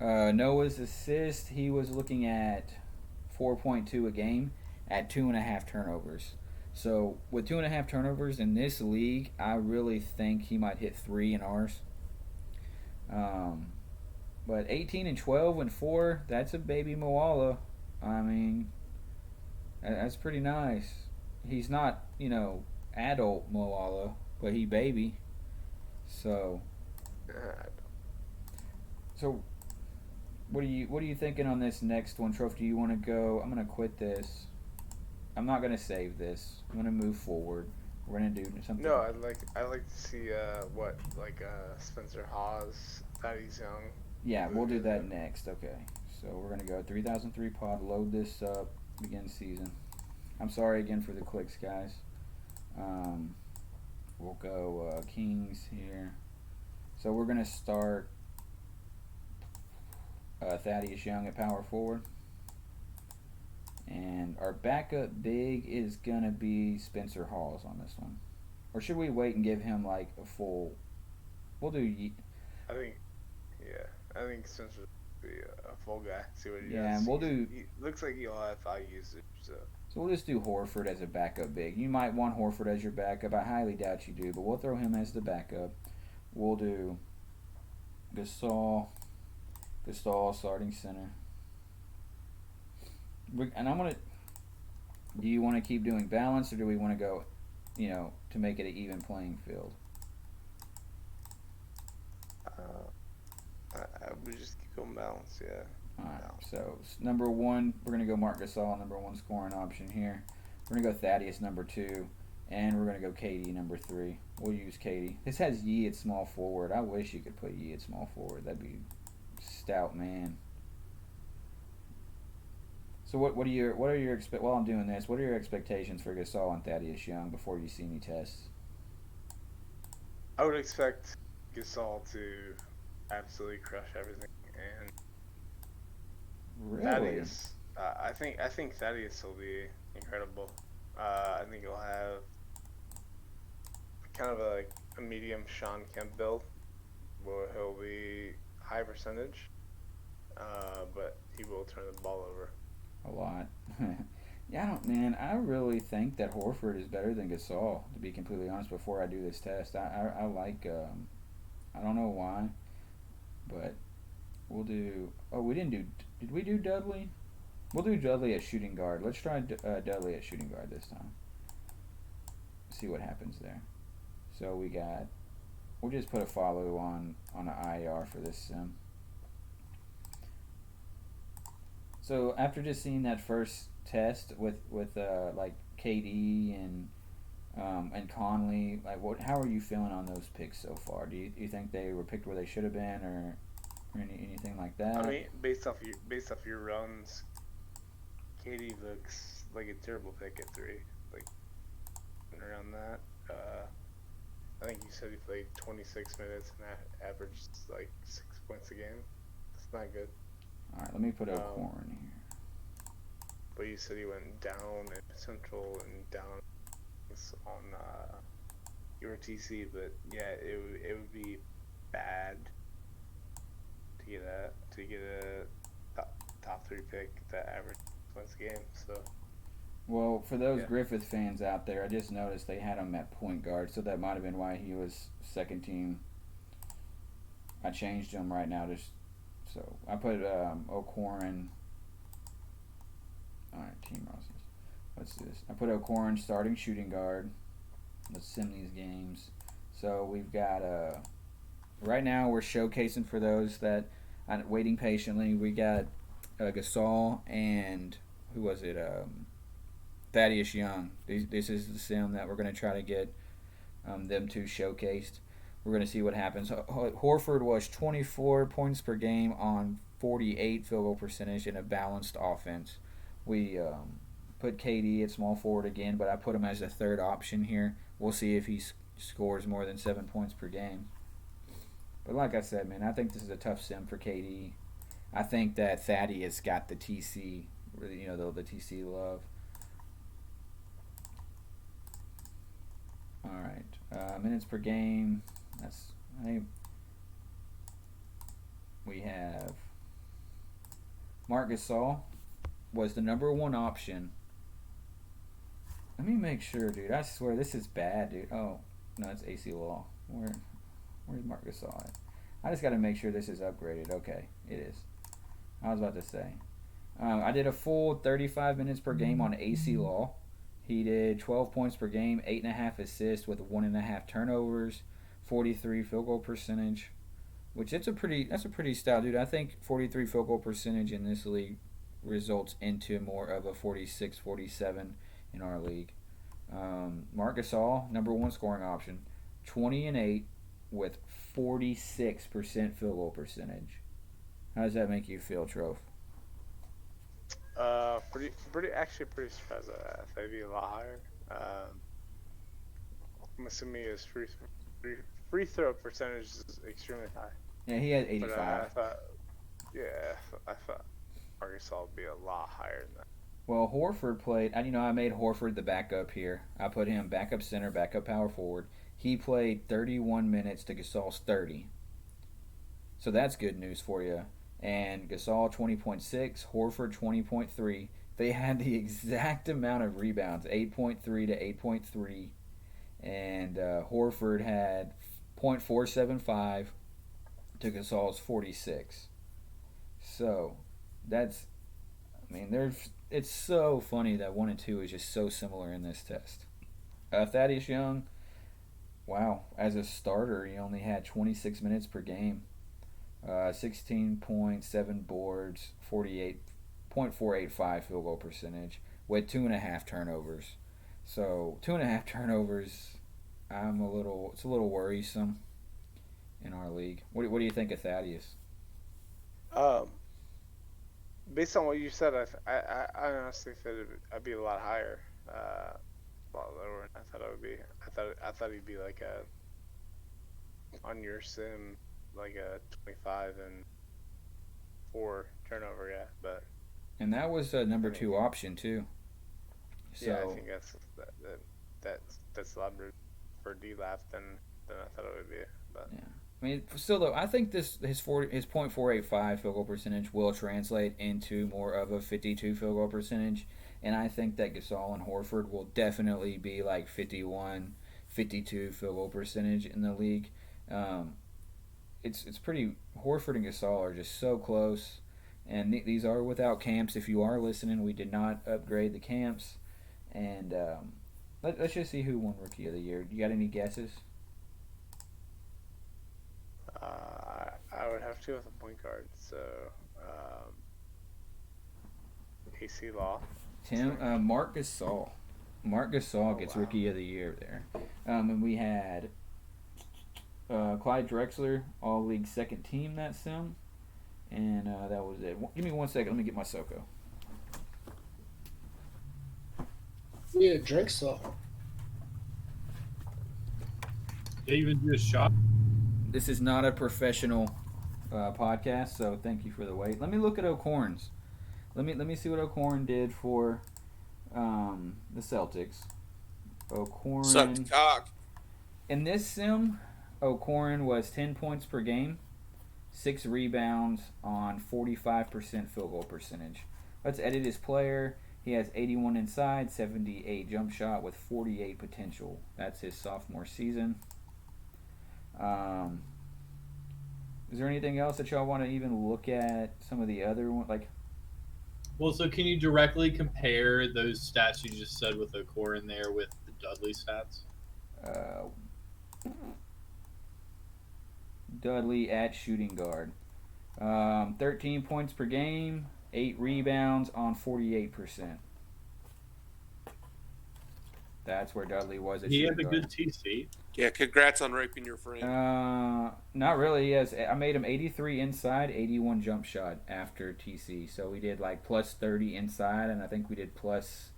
Noah's assist, he was looking at 4.2 a game at 2.5 turnovers. So with 2.5 turnovers in this league, I really think he might hit 3 in ours. But 18 and 12 and 4, that's a baby Moala. I mean, that's pretty nice. He's not, adult Moala, but he baby. So what are you thinking on this next one, Trof? Do you want to go? I'm gonna quit this. I'm not gonna save this. I'm gonna move forward. We're gonna do something. No, I'd like to see Spencer Hawes, Thaddeus Young. Yeah, we'll do that next. Okay, so we're gonna go 3003 pod. Load this up. Begin season. I'm sorry again for the clicks, guys. We'll go Kings here. So we're gonna start Thaddeus Young at power forward. And our backup big is going to be Spencer Hawes on this one. Or should we wait and give him like a full... We'll do... I think Spencer will be a full guy. See what he does. Yeah, and we'll do... He looks like he'll have high usage, so we'll just do Horford as a backup big. You might want Horford as your backup. I highly doubt you do, but we'll throw him as the backup. We'll do Gasol starting center. And I'm gonna. Do you want to keep doing balance, or do we want to go, to make it an even playing field? I would just keep going balance, yeah. All right. So number one, we're gonna go Marc Gasol, number one scoring option here. We're gonna go Thaddeus number 2, and we're gonna go KD number 3. We'll use KD. This has Yee at small forward. I wish you could put Yee at small forward. That'd be stout, man. So while I'm doing this, what are your expectations for Gasol and Thaddeus Young before you see me test? I would expect Gasol to absolutely crush everything, and Really? Thaddeus. I think Thaddeus will be incredible. I think he'll have kind of a medium Sean Kemp build, where he'll be high percentage, but he will turn the ball over. A lot. Yeah, I really think that Horford is better than Gasol, to be completely honest, before I do this test. I like, I don't know why, but we'll do, did we do Dudley? We'll do Dudley at shooting guard. Let's try Dudley at shooting guard this time. See what happens there. So we'll just put a follow on an IR for this sim. So after just seeing that first test with like KD and Conley, like how are you feeling on those picks so far? Do you think they were picked where they should have been, or anything like that? I mean, based off your runs, KD looks like a terrible pick at 3, like around that. I think you said he played 26 minutes and averaged like 6 points a game. That's not good. All right, let me put O'Corn here. But you said he went down in Central and down on your TC, but yeah, it would be bad to get a top 3 pick that average points a game. So Well, for those Yeah. Griffith fans out there, I just noticed they had him at point guard, so that might have been why he was second team. I changed him right now, just so I put O'Corin. All right, team rosters. Let's do this. I put O'Corin starting shooting guard. Let's sim these games. So we've got right now we're showcasing for those that are waiting patiently. We got Gasol and who was it? Thaddeus Young. This is the sim that we're going to try to get them two showcased. We're going to see what happens. Horford was 24 points per game on 48 field goal percentage in a balanced offense. We put KD at small forward again, but I put him as a third option here. We'll see if he scores more than 7 points per game. But like I said, man, I think this is a tough sim for KD. I think that Thaddeus got the TC, the TC love. All right, minutes per game. That's we have Marc Gasol was the number one option. Let me make sure, dude. I swear this is bad, dude. Oh no, it's AC Law. Where's Marc Gasol at? I just got to make sure this is upgraded. Okay, it is. I was about to say. I did a full 35 minutes per game on AC Law. He did 12 points per game, 8.5 assists with 1.5 turnovers, 43 field goal percentage, which that's a pretty stout, dude. I think 43 field goal percentage in this league results into more of a 46, 47 in our league. Marc Gasol, number one scoring option, 20-8 with 46% field goal percentage. How does that make you feel, Trof? Actually pretty surprised at that. They'd be a lot higher. I'm assuming his free throw percentage is extremely high. Yeah, he had But 85. I thought Arkansas would be a lot higher than that. Well, Horford played. I made Horford the backup here. I put him backup center, backup power forward. He played 31 minutes to Gasol's 30. So that's good news for you. And Gasol 20.6, Horford 20.3. They had the exact amount of rebounds, 8.3 to 8.3. And Horford had .475 to Gasol's 46. So that's, it's so funny that 1 and 2 is just so similar in this test. Thaddeus Young, wow, as a starter, he only had 26 minutes per game. 16.7 boards, 48.485 field goal percentage with 2.5 turnovers. So 2.5 turnovers, it's a little worrisome in our league. What do you think of Thaddeus? Based on what you said, I honestly thought I'd be a lot higher, a lot lower than I thought I would be. I thought he'd be like on your sim, like a 25 and 4 turnover, yeah. But and that was a number 2 option too. So yeah, I think that's a lot for D-Lap than I thought it would be. But yeah. Still though, I think his .485 field goal percentage will translate into more of a 52 field goal percentage, and I think that Gasol and Horford will definitely be like 51, 52 field goal percentage in the league. It's pretty. Horford and Gasol are just so close, and these are without camps. If you are listening, we did not upgrade the camps, and let's just see who won Rookie of the Year. You got any guesses? I would have to with a point guard. So AC Law. Marc Gasol. Marc Gasol gets Rookie of the Year there, and we had. Clyde Drexler, all league second team that sim, and that was it. Give me 1 second. Let me get my SoCo. Yeah, drink so. They even do a shot. This is not a professional podcast, so thank you for the wait. Let me look at O'Corn's. Let me see what O'Corn did for the Celtics. O'Corn. Sucked cock. In this sim, O'Corn was 10 points per game, 6 rebounds on 45% field goal percentage. Let's edit his player. He has 81 inside, 78 jump shot with 48 potential. That's his sophomore season. Um, is there anything else that y'all want to even look at? Some of the other ones, like Well, so can you directly compare those stats you just said with Okor in there with the Dudley stats? uh, Dudley at shooting guard. 13 points per game, 8 rebounds on 48%. That's where Dudley was at He shooting had a guard. good TC. Yeah, congrats on raping your friend. Not really. He has. I made him 83 inside, 81 jump shot after TC. So we did like plus 30 inside, and I think we did plus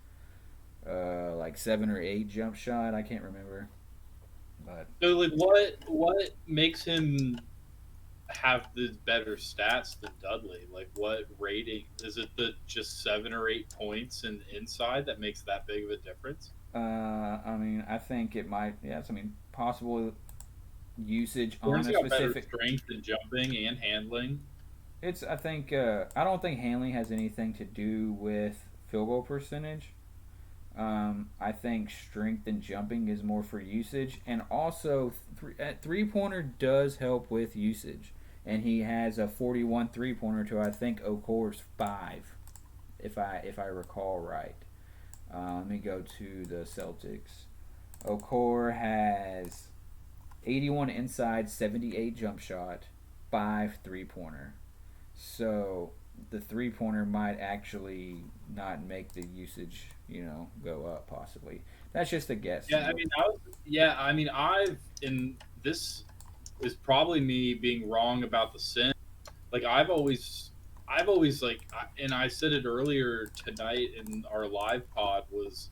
like 7 or 8 jump shot. I can't remember. But So, like, what makes him have the better stats than Dudley? Like, what rating is it? The just 7 or 8 points in inside that makes that big of a difference? I mean, I think it might. Yes, I mean, possible usage on Horns a got better specific. strength and jumping and handling. It's. I think. I don't think handling has anything to do with field goal percentage. I think strength and jumping is more for usage, and also three pointer does help with usage. And he has a 41 three pointer to I think Okor's 5, if I recall right. Let me go to the Celtics. Okor has 81 inside, 78 jump shot, 5 three pointer. So the three pointer might actually not make the usage, go up possibly. That's just a guess. Yeah, I mean, I've in this is probably me being wrong about the sin. Like I've always like, and I said it earlier tonight in our live pod was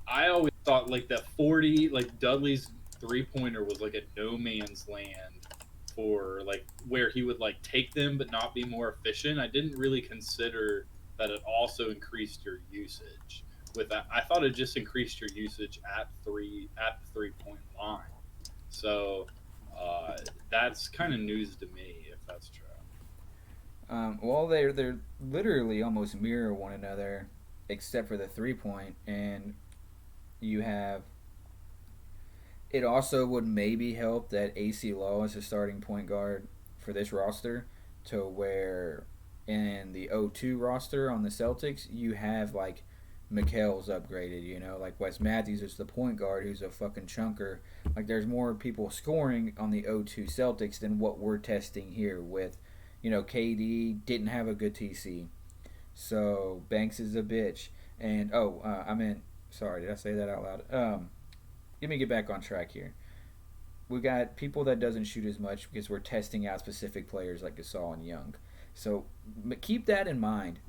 I always thought like that 40 like Dudley's 3-pointer was like a no man's land for like where he would like take them but not be more efficient. I didn't really consider that it also increased your usage. With that, I thought it just increased your usage at the 3-point line. So that's kind of news to me if that's true. Well, they're literally almost mirror one another, except for the 3-point, and you have. It also would maybe help that AC Law is a starting point guard for this roster, to where in the 0-2 roster on the Celtics you have like Mikhail's upgraded, like Wes Matthews is the point guard who's a fucking chunker. Like there's more people scoring on the 0-2 Celtics than what we're testing here with. KD didn't have a good TC, so Banks is a bitch. And sorry, did I say that out loud? Let me get back on track here. We got people that doesn't shoot as much because we're testing out specific players like Gasol and Young. So keep that in mind.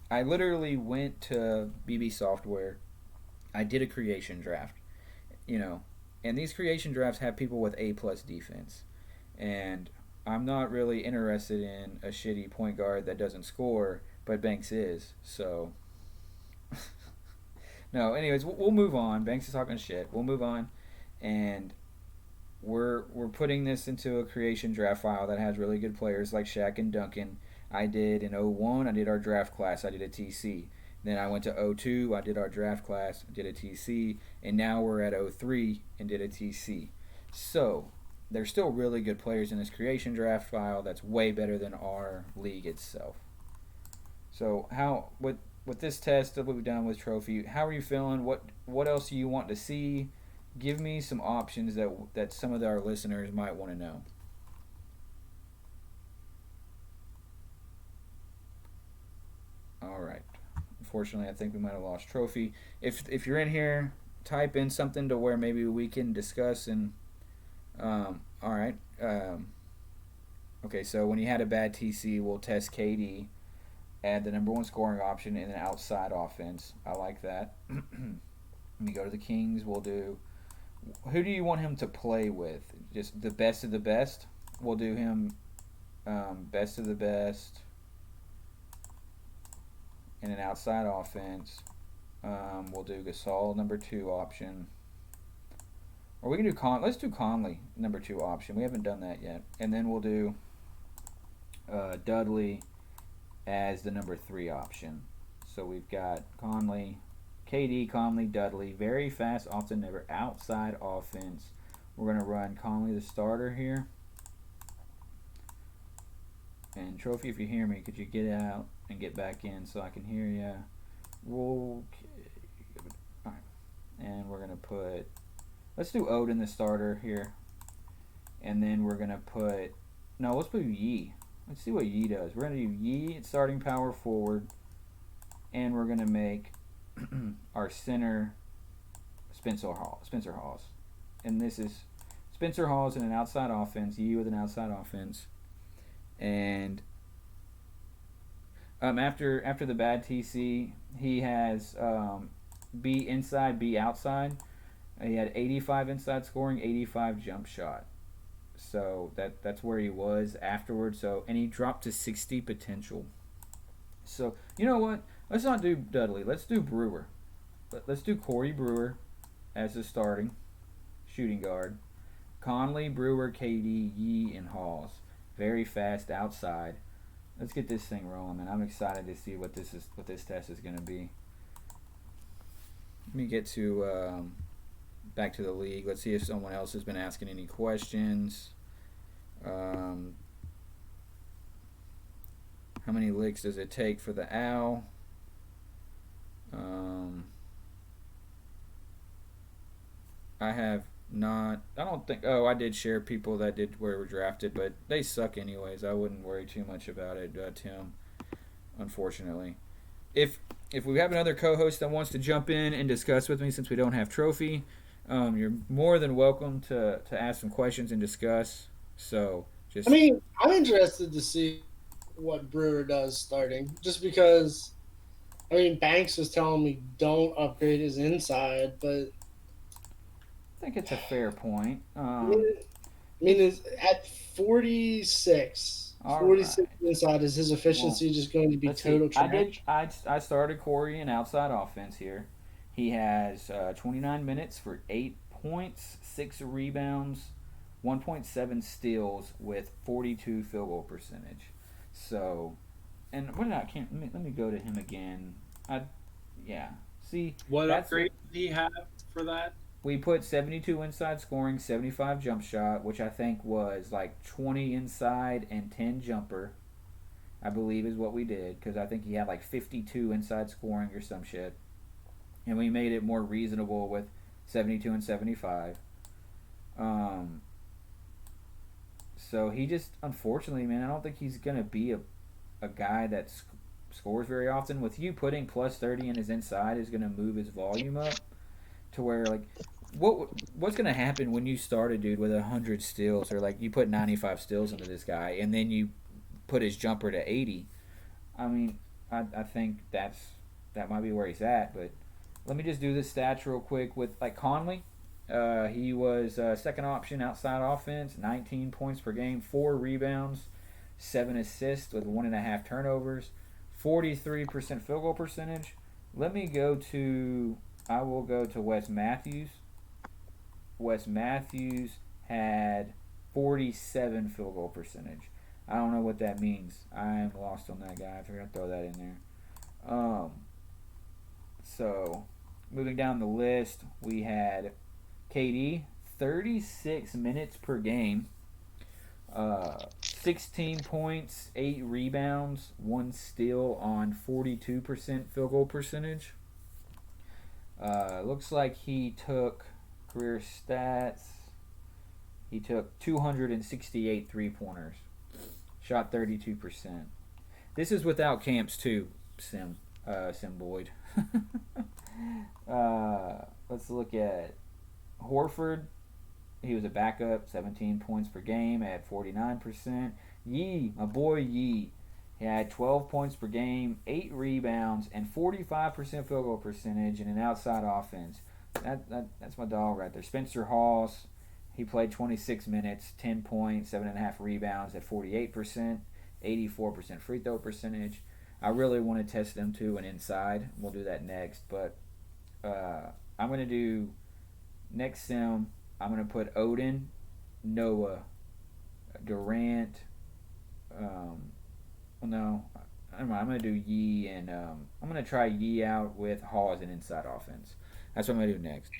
I literally went to BB Software. I did a creation draft, and these creation drafts have people with A plus defense, and I'm not really interested in a shitty point guard that doesn't score, but Banks is. So no, anyways, we'll move on. Banks is talking shit. We'll move on, and we're putting this into a creation draft file that has really good players like Shaq and Duncan. I did in 01, I did our draft class. I did a TC. Then I went to 02, I did our draft class, did a TC, and now we're at 03 and did a TC. So there's still really good players in this creation draft file that's way better than our league itself. So with this test that we've done with Trofie, how are you feeling? What else do you want to see? Give me some options that some of our listeners might want to know. All right. Unfortunately, I think we might have lost Trofie. If you're in here, type in something to where maybe we can discuss and. All right. Okay, so when you had a bad TC, we'll test KD, add the number one scoring option in an outside offense. I like that. Let me go to the Kings. We'll do. Who do you want him to play with? Just the best of the best? We'll do him best of the best in an outside offense. We'll do Gasol, number 2 option. Or we can do let's do Conley, number 2 option. We haven't done that yet. And then we'll do Dudley as the number 3 option. So we've got Conley, KD, Conley, Dudley. Very fast, often never outside offense. We're going to run Conley the starter here. And Trofie, if you hear me, could you get out and get back in so I can hear you? Okay. All right. And we're going to put, let's do Odin the starter here. And then we're going to put, no, let's put Yi. Let's see what Yi does. We're going to do Yi at starting power forward. And we're going to make our center Spencer Hawes. And this is Spencer Hawes in an outside offense, Yi with an outside offense. And after the bad TC, he has B inside, B outside. He had 85 inside scoring, 85 jump shot. So that's where he was afterwards. So and he dropped to 60 potential. So you know what? Let's not do Dudley. Let's do Brewer. Let's do Corey Brewer as the starting shooting guard. Conley, Brewer, KD, Yi, and Hawes. Very fast outside. Let's get this thing rolling, man. I'm excited to see what this test is going to be. Let me get to back to the league. Let's see if someone else has been asking any questions. How many licks does it take for the owl? I have not. I don't think. Oh, I did share people that did where were drafted, but they suck anyways. I wouldn't worry too much about it, Tim. Unfortunately, if we have another co-host that wants to jump in and discuss with me, since we don't have Trofie, you're more than welcome to ask some questions and discuss. So just. I mean, I'm interested to see what Brewer does starting, just because. I mean, Banks was telling me don't upgrade his inside, but I think it's a fair point. I mean, it's at 46, All 46 right. inside, is his efficiency just going to be total trash? I started Corey in outside offense here. He has 29 minutes for 8 points, 6 rebounds, 1.7 steals with 42 field goal percentage. So, and what did I can't let me go to him again. See what upgrade did he have for that? We put 72 inside scoring, 75 jump shot, which I think was like 20 inside and 10 jumper, I believe is what we did, because I think he had like 52 inside scoring or some shit. And we made it more reasonable with 72 and 75. So he just, unfortunately, man, I don't think he's going to be a guy that scores very often. With you putting plus 30 in his inside is going to move his volume up to where, like, what's going to happen when you start a dude with 100 steals, or like you put 95 steals into this guy and then you put his jumper to 80? I mean, I think that might be where he's at. But let me just do the stats real quick with like Conley. He was second option outside offense, 19 points per game, 4 rebounds, 7 assists with 1.5 turnovers, 43% field goal percentage. I will go to Wes Matthews. Wes Matthews had 47 field goal percentage. I don't know what that means. I am lost on that guy. I forgot to throw that in there. So, moving down the list, we had KD, 36 minutes per game, 16 points, 8 rebounds, 1 steal on 42% field goal percentage. Looks like he took career stats. He took 268 three-pointers, shot 32%. This is without camps too, Sim Boyd. Let's look at Horford. He was a backup, 17 points per game at 49%. Yi, my boy Yi, he had 12 points per game, 8 rebounds, and 45% field goal percentage in an outside offense. That's my dog right there. Spencer Hawes, he played 26 minutes, 10 points, 7.5 rebounds at 48%, 84% free throw percentage. I really want to test them too and inside. We'll do that next. But I'm going to do next sim. I'm going to put Odin, Noah, Durant. I'm gonna do Yee and I'm gonna try Yee out with Hall as an inside offense. That's what I'm gonna do next.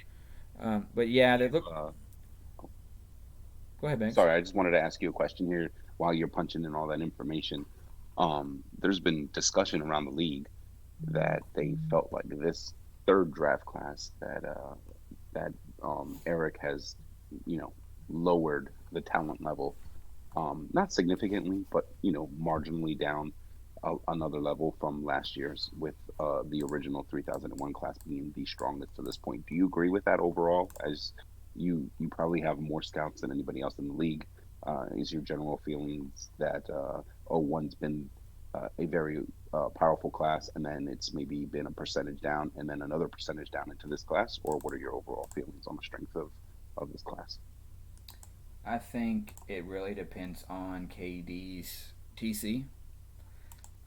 But yeah, they look. Uh, Go ahead, Banks. Sorry, I just wanted to ask you a question here while you're punching in all that information. There's been discussion around the league that they felt like this third draft class that Eric has, you know, lowered the talent level, not significantly, but marginally down another level from last year's, with the original 3001 class being the strongest to this point. Do you agree with that overall? As you probably have more scouts than anybody else in the league. Is your general feelings that one's been a very powerful class, and then it's maybe been a percentage down, and then another percentage down into this class? Or what are your overall feelings on the strength of this class? I think it really depends on KD's TC.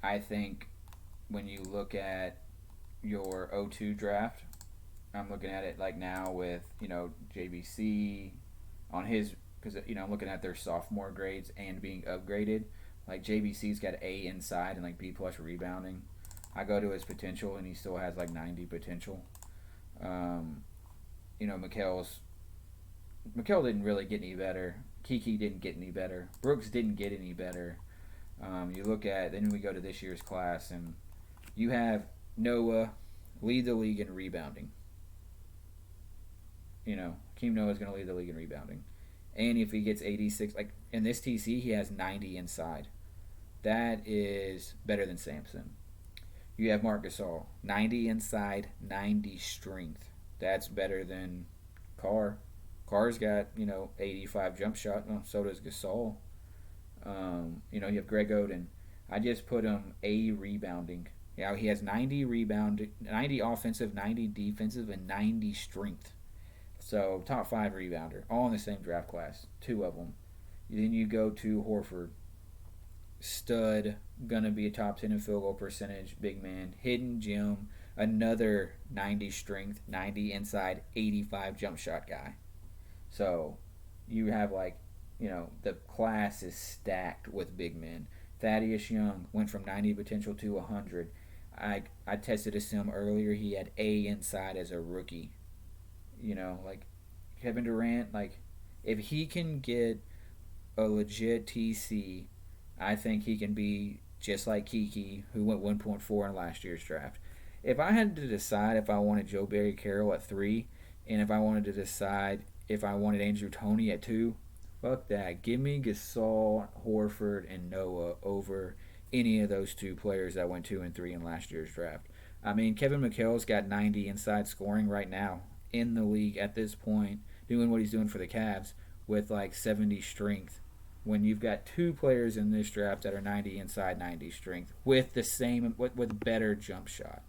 I think when you look at your O2 draft, I'm looking at it like now with JBC on his, because I'm looking at their sophomore grades and being upgraded. Like JBC's got A inside and like B plus rebounding. I go to his potential and he still has like 90 potential. Um, Mikhail didn't really get any better. Kiki didn't get any better. Brooks didn't get any better. You look at then we go to this year's class and you have Noah lead the league in rebounding. Keem Noah is going to lead the league in rebounding. And if he gets 86, like in this TC, he has 90 inside. That is better than Sampson. You have Marc Gasol, 90 inside, 90 strength. That's better than Carr. Carr's got, 85 jump shot. Well, so does Gasol. You have Greg Oden. I just put him A rebounding. He has 90 rebound, 90 offensive, 90 defensive, and 90 strength. So top 5 rebounder, all in the same draft class, 2 of them. Then you go to Horford, stud, gonna be a top 10 in field goal percentage, big man, hidden gem, another 90 strength, 90 inside, 85 jump shot guy. So you have the class is stacked with big men. Thaddeus Young went from 90 potential to 100. I tested a sim earlier. He had A inside as a rookie. Like Kevin Durant, if he can get a legit TC, I think he can be just like Kiki, who went 1.4 in last year's draft. If I had to decide if I wanted Joe Barry Carroll at 3, and if I wanted to decide if I wanted Andrew Toney at 2, fuck that. Give me Gasol, Horford, and Noah over any of those 2 players that went 2 and 3 in last year's draft. I mean, Kevin McHale's got 90 inside scoring right now in the league at this point, doing what he's doing for the Cavs with 70 strength. When you've got 2 players in this draft that are 90 inside, 90 strength with the same with better jump shot.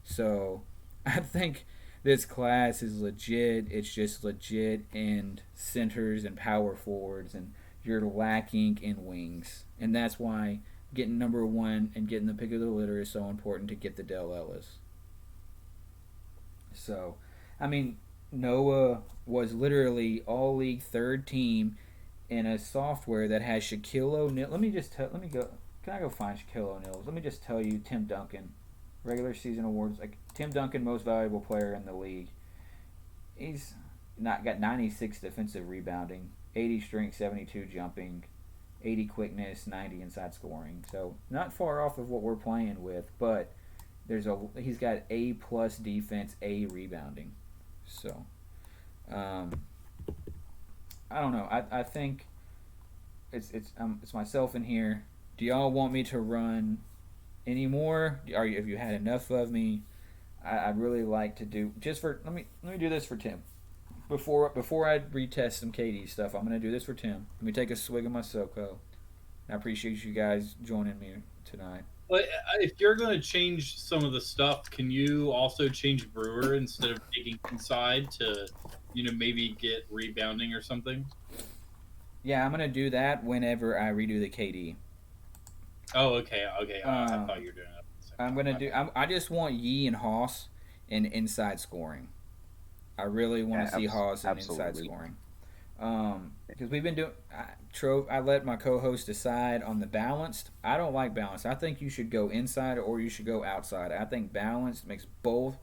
So I think this class is legit. It's just legit in centers and power forwards, and you're lacking in wings, and that's why getting number 1 and getting the pick of the litter is so important to get the Dell Ellis. So I mean, Noah was literally all league 3rd team in a software that has Shaquille O'Neal. Let me go. Can I go find Shaquille O'Neal? Let me just tell you, Tim Duncan, regular season awards. Tim Duncan, most valuable player in the league. He's not got 96 defensive rebounding, 80 strength, 72 jumping, 80 quickness, 90 inside scoring. So not far off of what we're playing with, but he's got A plus defense, A rebounding. So, I don't know. I think it's myself in here. Do y'all want me to run any more? Have you had enough of me? I'd really like to do let me do this for Tim. Before I retest some KD stuff, I'm gonna do this for Tim. Let me take a swig of my SoCo. I appreciate you guys joining me tonight. But if you're going to change some of the stuff, can you also change Brewer instead of taking inside to, maybe get rebounding or something? Yeah, I'm going to do that whenever I redo the KD. Oh, okay. I thought you were doing that. I'm going to do... I just want Yee and Haas in inside scoring. I really want to see Haas in inside scoring. Because we've been doing. I let my co-host decide on the balanced. I don't like balanced. I think you should go inside or you should go outside. I think balanced makes both,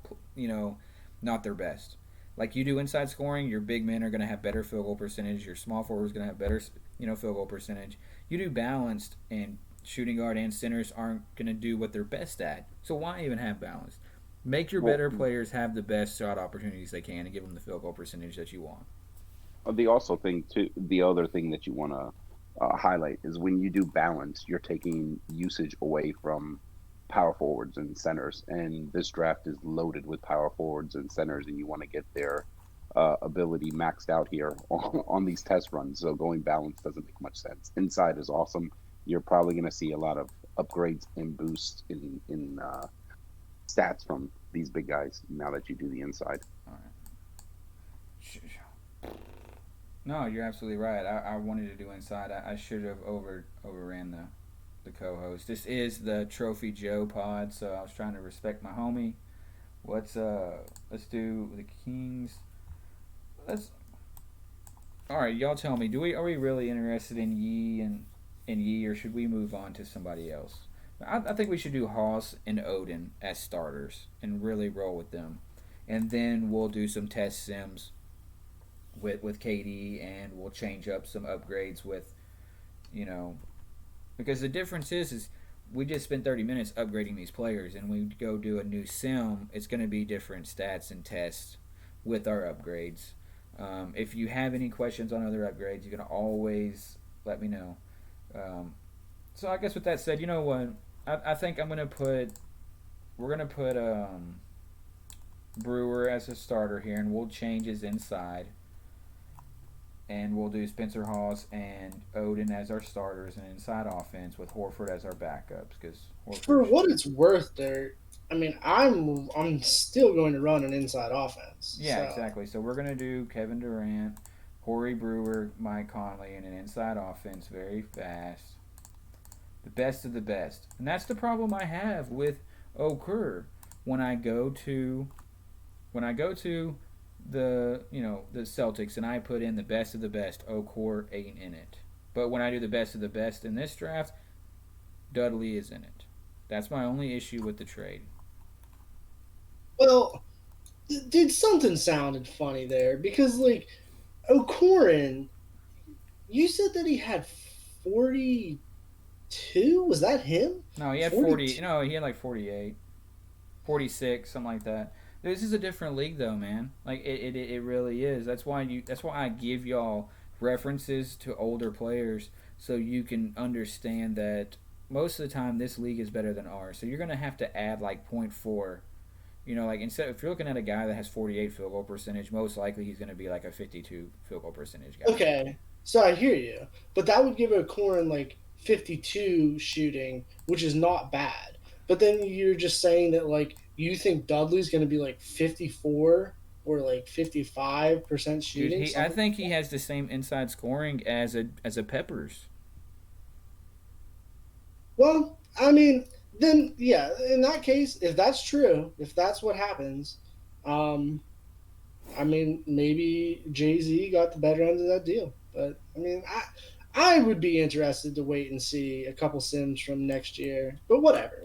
not their best. Like you do inside scoring, your big men are going to have better field goal percentage. Your small forward is going to have better, field goal percentage. You do balanced, and shooting guard and centers aren't going to do what they're best at. So why even have balanced? Make your Well, better players have the best shot opportunities they can and give them the field goal percentage that you want. the also thing too, the other thing that you want to highlight is when you do balance, you're taking usage away from power forwards and centers. And this draft is loaded with power forwards and centers, and you want to get their ability maxed out here on these test runs. So going balance doesn't make much sense. Inside is awesome. You're probably going to see a lot of upgrades and boosts in stats from these big guys now that you do the inside. All right. No, you're absolutely right. I wanted to do inside. I should have overran the co-host. This is the Trophy Joe pod, so I was trying to respect my homie. Let's do the Kings. Let's All right, y'all tell me. Are we really interested in Yee, or should we move on to somebody else? I think we should do Haas and Odin as starters and really roll with them, and then we'll do some test sims with KD, and we'll change up some upgrades with, you know, because the difference is we just spent 30 minutes upgrading these players, and we go do a new sim. It's going to be different stats and tests with our upgrades. If you have any questions on other upgrades, you can always let me know. So I guess with that said, you know what? I think we're gonna put Brewer as a starter here, and we'll change his inside, and we'll do Spencer Hawes and Odin as our starters and inside offense with Horford as our backups because For what it's worth, Dirt, I mean, I'm still going to run an inside offense. Yeah, so. exactly. So we're gonna do Kevin Durant, Horry Brewer, Mike Conley, and an inside offense very fast. The best of the best. And that's the problem I have with Okur. When I go to the Celtics and I put in the best of the best, Okur ain't in it. But when I do the best of the best in this draft, Dudley is in it. That's my only issue with the trade. Well, dude, something sounded funny there because, like, O'Corin, you said that he had 42? Was that him? No, he had 40. No, he had like 48, 46, something like that. This is a different league, though, man. Like it really is. That's why I give y'all references to older players so you can understand that most of the time this league is better than ours. So you're gonna have to add like point 0.4. Like instead, if you're looking at a guy that has 48 field goal percentage, most likely he's gonna be like a 52 field goal percentage guy. Okay, so I hear you, but that would give O'Corin like 52 shooting, which is not bad. But then you're just saying that like you think Dudley's going to be like 54 or like 55% shooting. Dude, I think he has the same inside scoring as a Peppers. Well, I mean, then yeah, in that case, if that's true, if that's what happens, I mean, maybe Jay-Z got the better end of that deal. But I mean, I would be interested to wait and see a couple sims from next year. But whatever.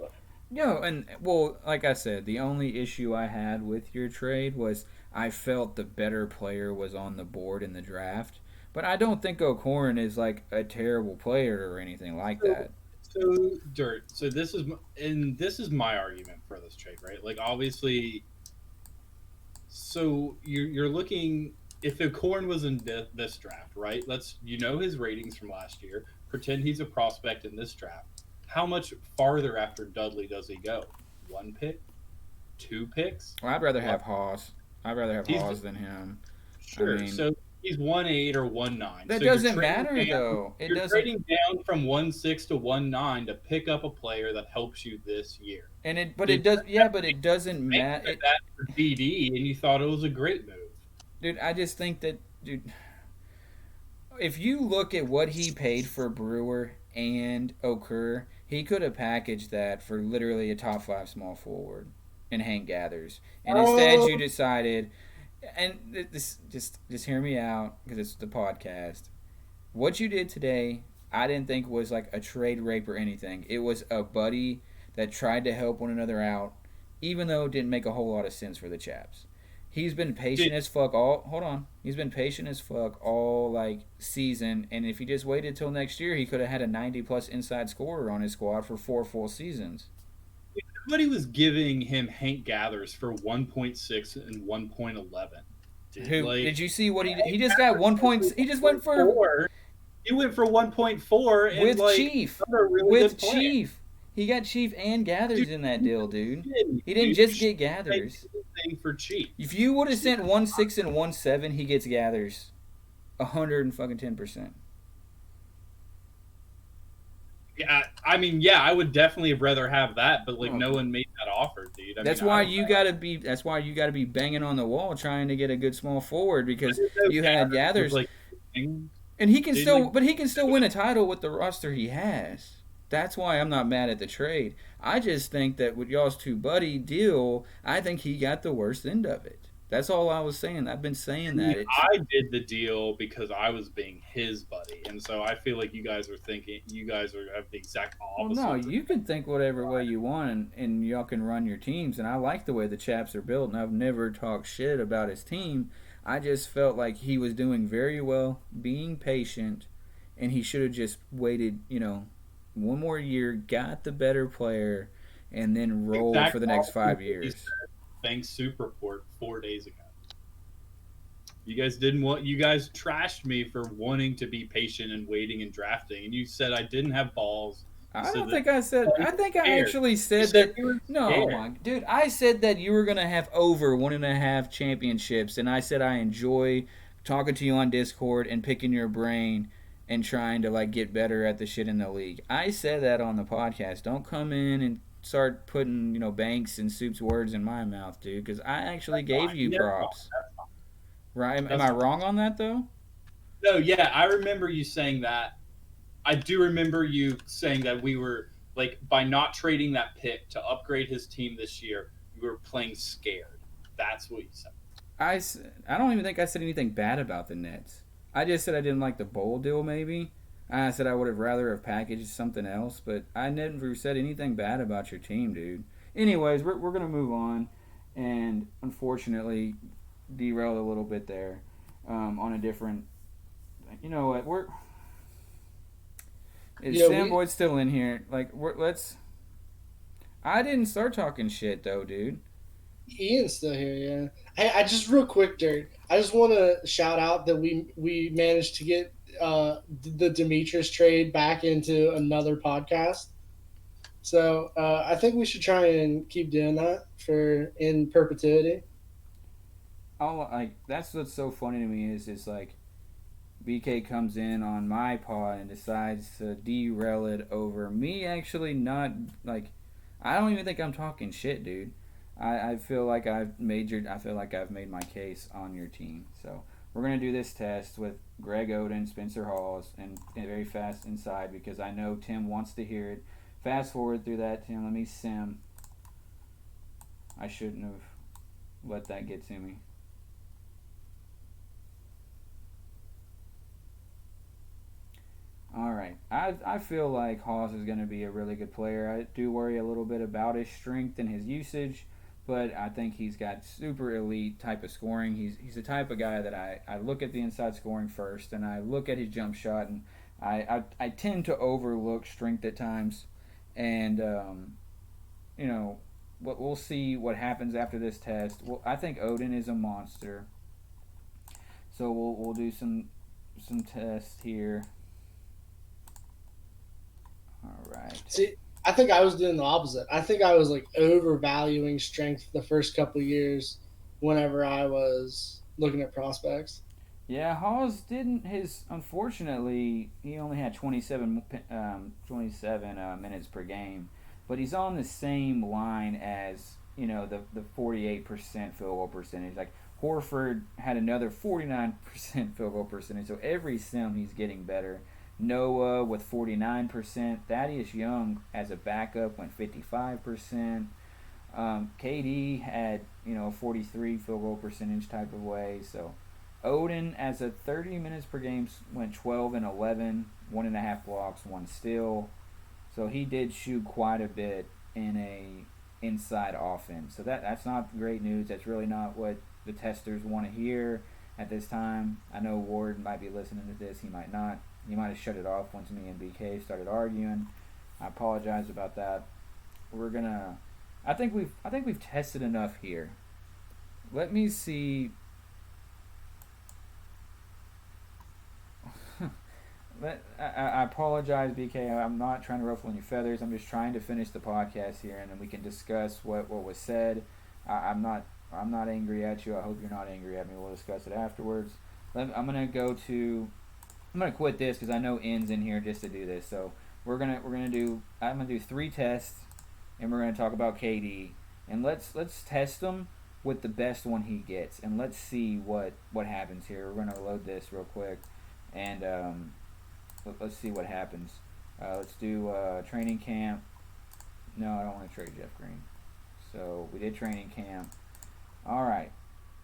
And well, like I said, the only issue I had with your trade was I felt the better player was on the board in the draft. But I don't think O'Corin is like a terrible player or anything like that. So Dirt. So this is my argument for this trade, right? Like obviously, so you're looking if O'Corin was in this draft, right? Let's his ratings from last year. Pretend he's a prospect in this draft. How much farther after Dudley does he go? 1 pick? 2 picks? Well, I'd rather have Haas. I'd rather have Haas than him. Sure. I mean, so he's 1.8 or 1.9. That doesn't matter, though. You're trading down from 1.6 to 1.9 to pick up a player that helps you this year. But it doesn't matter. That for BD, and you thought it was a great move. Dude, I just think that, if you look at what he paid for Brewer and Okur, he could have packaged that for literally a top 5 small forward and Hank Gathers. And instead you decided and this just hear me out because it's the podcast. What you did today, I didn't think was like a trade rape or anything. It was a buddy that tried to help one another out, even though it didn't make a whole lot of sense for the chaps. He's been patient Dude, as fuck all. Hold on, he's been patient as fuck all like season, and if he just waited till next year, he could have had a 90+ inside scorer on his squad for 4 full seasons. everybody was giving him Hank Gathers for 1.6 and 1.11. Dude, Who like did you see what he did? Hank He just got Gathers 1 point. He just went for 1.4. He went for 1.4 and with like Chief. another really With good player. Chief. He got Chief and Gathers Dude, in that deal, dude. He Dude, didn't just get Gathers. Thing for Chief. If you would have sent 1.6 and 1.7, he gets Gathers. 110%. Yeah, I mean, yeah, I would definitely rather have that, but like Oh. no one made that offer, dude. I That's mean, why I don't you know. gotta be. That's why you gotta be banging on the wall trying to get a good small forward because I didn't know you had was, Gathers, like, thing. and he can Dude, still. like- But he can still win a title with the roster he has. That's why I'm not mad at the trade. I just think that with y'all's two buddy deal, I think he got the worst end of it. That's all I was saying. I've been saying that. It's, I did the deal because I was being his buddy, and so I feel like you guys are thinking you guys are have the exact well, opposite. no, you can think whatever way you want, and y'all can run your teams. And I like the way the chaps are built, and I've never talked shit about his team. I just felt like he was doing very well, being patient, and he should have just waited, one more year, got the better player, and then rolled Exact for the next opposite 5 of what he years. said. Thanks, Superport 4 days ago. You guys didn't want. You guys trashed me for wanting to be patient and waiting and drafting, and you said I didn't have balls. You I said don't that- think I said. I think I scared. actually You said said that. you were No, scared. my dude, I said that you were gonna have over 1.5 championships, and I said I enjoy talking to you on Discord and picking your brain and trying to like get better at the shit in the league. I said that on the podcast. Don't come in and start putting Banks and Soup's words in my mouth, dude. Because I actually gave you Never mind. props. Right? Am That's I fine. wrong on that though? No, yeah, I remember you saying that. I do remember you saying that we were like by not trading that pick to upgrade his team this year, we were playing scared. That's what you said. I don't even think I said anything bad about the Nets. I just said I didn't like the bowl deal, maybe. I said I would have rather have packaged something else, but I never said anything bad about your team, dude. Anyways, we're going to move on, and unfortunately, derailed a little bit there on a different. You know what? Is Yeah, Sam we- Boyd still in here? Like, let's. I didn't start talking shit, though, dude. Ian's still here, yeah. Hey, I just real quick, Dirt. I just want to shout out that we managed to get the Demetrius trade back into another podcast. So I think we should try and keep doing that for in perpetuity. That's what's so funny to me is it's like BK comes in on my pod and decides to derail it over me actually not like I don't even think I'm talking shit, dude. I feel like I've made my case on your team. So we're gonna do this test with Greg Oden, Spencer Halls, and very fast inside because I know Tim wants to hear it. Fast forward through that, Tim. Let me sim. I shouldn't have let that get to me. All right. I feel like Hawes is going to be a really good player. I do worry a little bit about his strength and his usage, but I think he's got super elite type of scoring. He's the type of guy that I look at the inside scoring first, and I look at his jump shot, and I tend to overlook strength at times. And, we'll see what happens after this test. Well, I think Odin is a monster. So we'll do some tests here. All right. See, I think I was doing the opposite. I think I was like overvaluing strength the first couple of years whenever I was looking at prospects. Yeah, Hawes didn't. Unfortunately, he only had 27 minutes per game, but he's on the same line as the 48% field goal percentage. Like Horford had another 49% field goal percentage. So every sim he's getting better. Noah with 49%. Thaddeus Young as a backup went 55%. KD had, a 43 field goal percentage type of way. So Odin, as a 30 minutes per game, went 12 and 11, 1.5 blocks, 1 steal. So he did shoot quite a bit in a inside offense. So that's not great news. That's really not what the testers want to hear at this time. I know Ward might be listening to this. He might not. He might have shut it off once me and BK started arguing. I apologize about that. We're gonna. I think we've tested enough here. Let me see. I apologize, BK. I'm not trying to ruffle any feathers. I'm just trying to finish the podcast here, and then we can discuss what was said. I'm not angry at you. I hope you're not angry at me. We'll discuss it afterwards. I'm gonna quit this because I know N's in here just to do this. So I'm gonna do 3 tests, and we're gonna talk about KD, and let's test him with the best one he gets, and let's see what happens here. We're gonna load this real quick, and let's see what happens. Let's do training camp. No, I don't want to trade Jeff Green. So we did training camp. All right.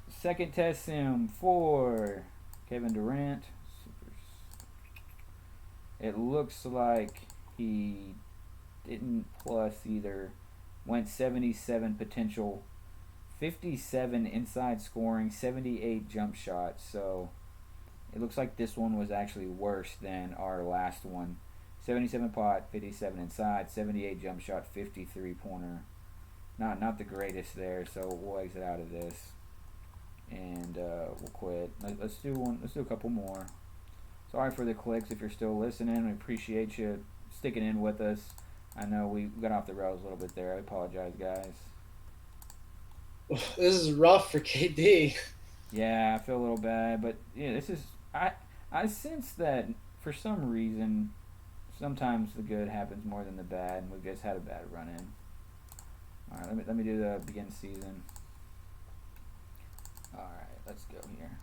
Second test sim for Kevin Durant. It looks like he didn't plus either. Went 77 potential, 57 inside scoring, 78 jump shots. So it looks like this one was actually worse than our last one. 77 pot, 57 inside, 78 jump shot, 53 pointer. Not the greatest there, so we'll exit out of this, and we'll quit. Let's do one. Let's do a couple more. Sorry for the clicks if you're still listening. We appreciate you sticking in with us. I know we got off the rails a little bit there. I apologize, guys. This is rough for KD. Yeah, I feel a little bad, but yeah, this is I sense that for some reason, sometimes the good happens more than the bad, and we've just had a bad run in. All right, let me do the begin season. All right, let's go here.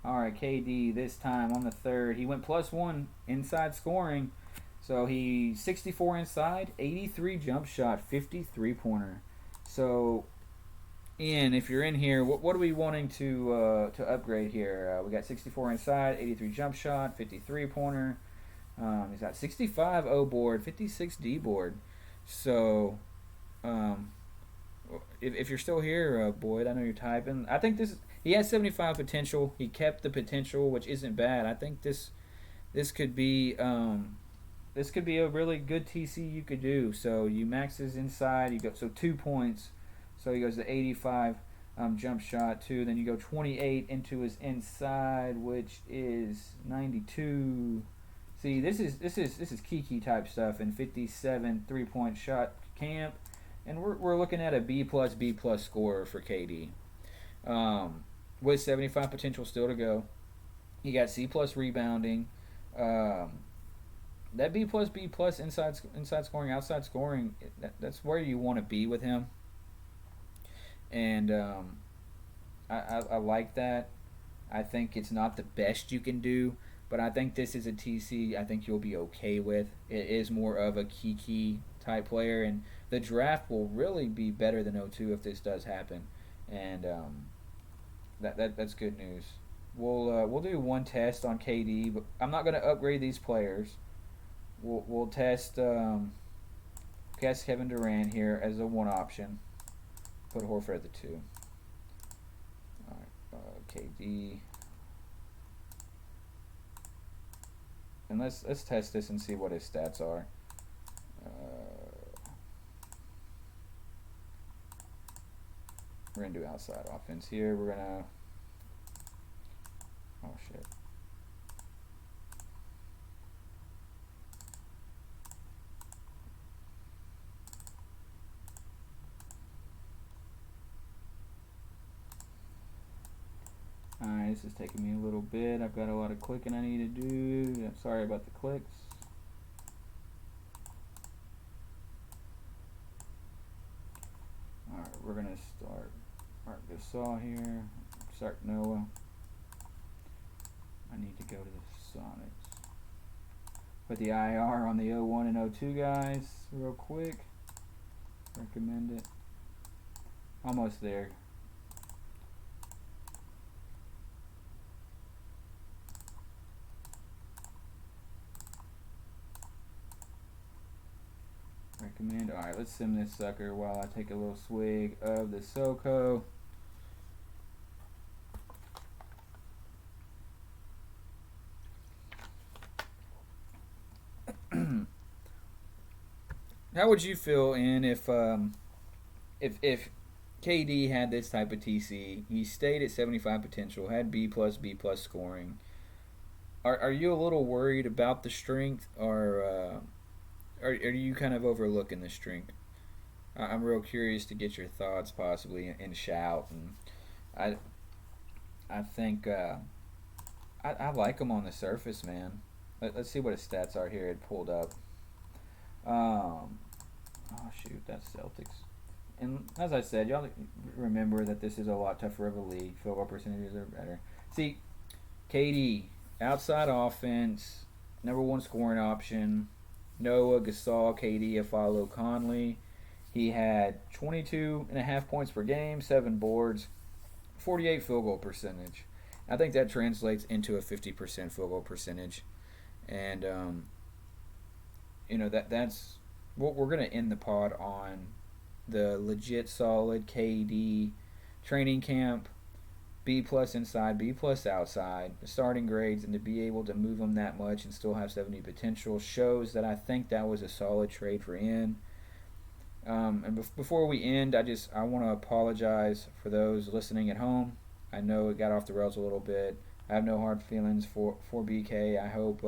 All right, KD this time on the 3rd, he went +1 inside scoring. So he 64 inside, 83 jump shot, 53 pointer. So Ian, if you're in here, what are we wanting to upgrade here? We got 64 inside, 83 jump shot, 53 pointer. He's got 65 O board, 56 D board. So if you're still here, Boyd, I know you're typing. I think he has 75 potential. He kept the potential, which isn't bad. I think this could be a really good TC you could do. So you max his inside. You go 2 points. So he goes to 85 jump shot 2. Then you go 28 into his inside, which is 92. See, this is Kiki type stuff, and 57 3-point shot camp, and we're looking at a B plus scorer for KD, with 75 potential still to go. You got C plus rebounding. That B plus inside scoring, outside scoring, that's where you want to be with him. And I like that. I think it's not the best you can do, but I think this is a TC I think you'll be okay with. It is more of a Kiki type player, and the draft will really be better than 02 if this does happen. And that's good news. We'll do one test on KD, but I'm not going to upgrade these players. We'll test Kevin Durant here as a 1 option. Put Horford at the 2. All right, KD. And let's test this and see what his stats are. We're gonna do outside offense here. We're gonna. Oh shit. Alright, this is taking me a little bit. I've got a lot of clicking I need to do. I'm sorry about the clicks. Alright, we're going to start Mark Gasol here. Start Noah. I need to go to the Sonics. Put the IR on the 01 and 02 guys real quick. Recommend it. Almost there. Recommend. All right, let's sim this sucker while I take a little swig of the SoCo. How would you feel in if KD had this type of TC? He stayed at 75 potential, had B plus scoring. Are you a little worried about the strength, or are you kind of overlooking the strength? I'm real curious to get your thoughts, possibly, and shout. And I I think I like him on the surface, man. Let's see what his stats are here. It pulled up. Oh shoot, that's Celtics. And as I said, y'all remember that this is a lot tougher of a league. Field goal percentages are better. See, KD, outside offense, number one scoring option. Noah, Gasol, KD, Afalo, Conley. He had 22.5 points per game, 7 boards, 48 field goal percentage. I think that translates into a 50% field goal percentage. And, that's what we're going to end the pod on. The legit solid KD training camp, B plus inside, B plus outside, the starting grades, and to be able to move them that much and still have 70 potential shows that I think that was a solid trade for in. And before we end, I want to apologize for those listening at home. I know it got off the rails a little bit. I have no hard feelings for BK. I hope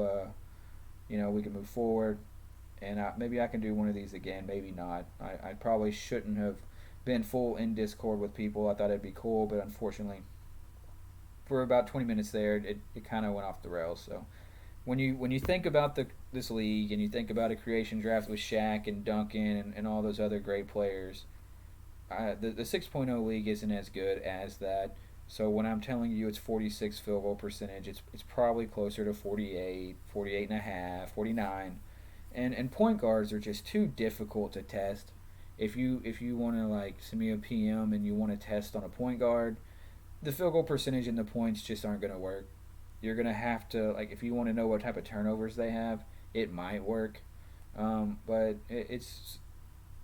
we can move forward, and maybe I can do one of these again. Maybe not. I probably shouldn't have been full in Discord with people. I thought it'd be cool, but unfortunately, for about 20 minutes there, it kind of went off the rails. So when you think about this league and you think about a creation draft with Shaq and Duncan and all those other great players, the 6.0 league isn't as good as that. So when I'm telling you it's 46 field goal percentage, it's probably closer to 48, 48 and a half, 49. And point guards are just too difficult to test. If you want to send me a PM and you want to test on a point guard, the field goal percentage and the points just aren't going to work. You're going to have to, if you want to know what type of turnovers they have, it might work. But it's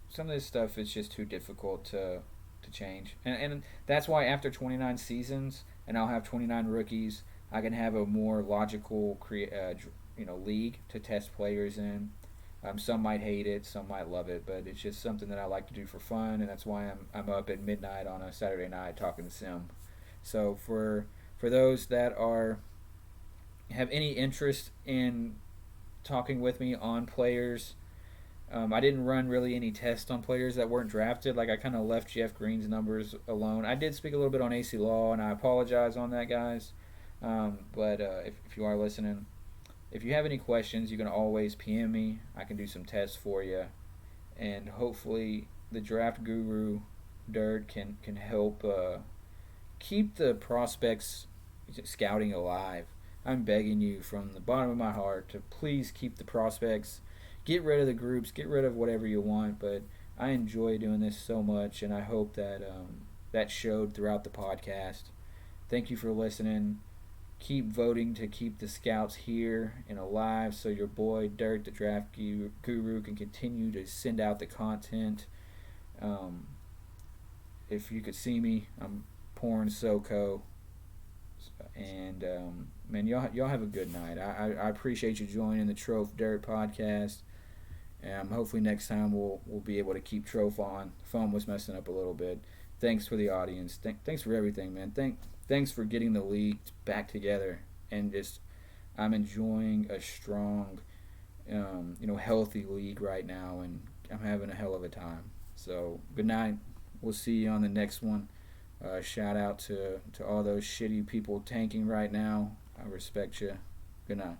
some of this stuff is just too difficult to change. And that's why after 29 seasons, and I'll have 29 rookies, I can have a more logical league to test players in. Some might hate it, some might love it, but it's just something that I like to do for fun, and that's why I'm up at midnight on a Saturday night talking sim. So for those that have any interest in talking with me on players, I didn't run really any tests on players that weren't drafted. I kind of left Jeff Green's numbers alone. I did speak a little bit on AC Law, and I apologize on that, guys. But if you are listening, if you have any questions, you can always PM me. I can do some tests for you, and hopefully the draft guru Dirt can help keep the prospects scouting alive. I'm begging you from the bottom of my heart to please keep the prospects. Get rid of the groups, get rid of whatever you want, but I enjoy doing this so much, and I hope that that showed throughout the podcast. Thank you for listening. Keep voting to keep the scouts here and alive so your boy Dirt, the draft guru, can continue to send out the content. If you could see me, I'm pouring SoCo. And, man, y'all have a good night. I appreciate you joining the Trof Dirt podcast. Hopefully next time we'll be able to keep Trof on. The phone was messing up a little bit. Thanks for the audience. Thanks for everything, man. Thanks for getting the league back together. And I'm enjoying a strong, healthy league right now, and I'm having a hell of a time. So good night. We'll see you on the next one. Shout out to all those shitty people tanking right now. I respect you. Good night.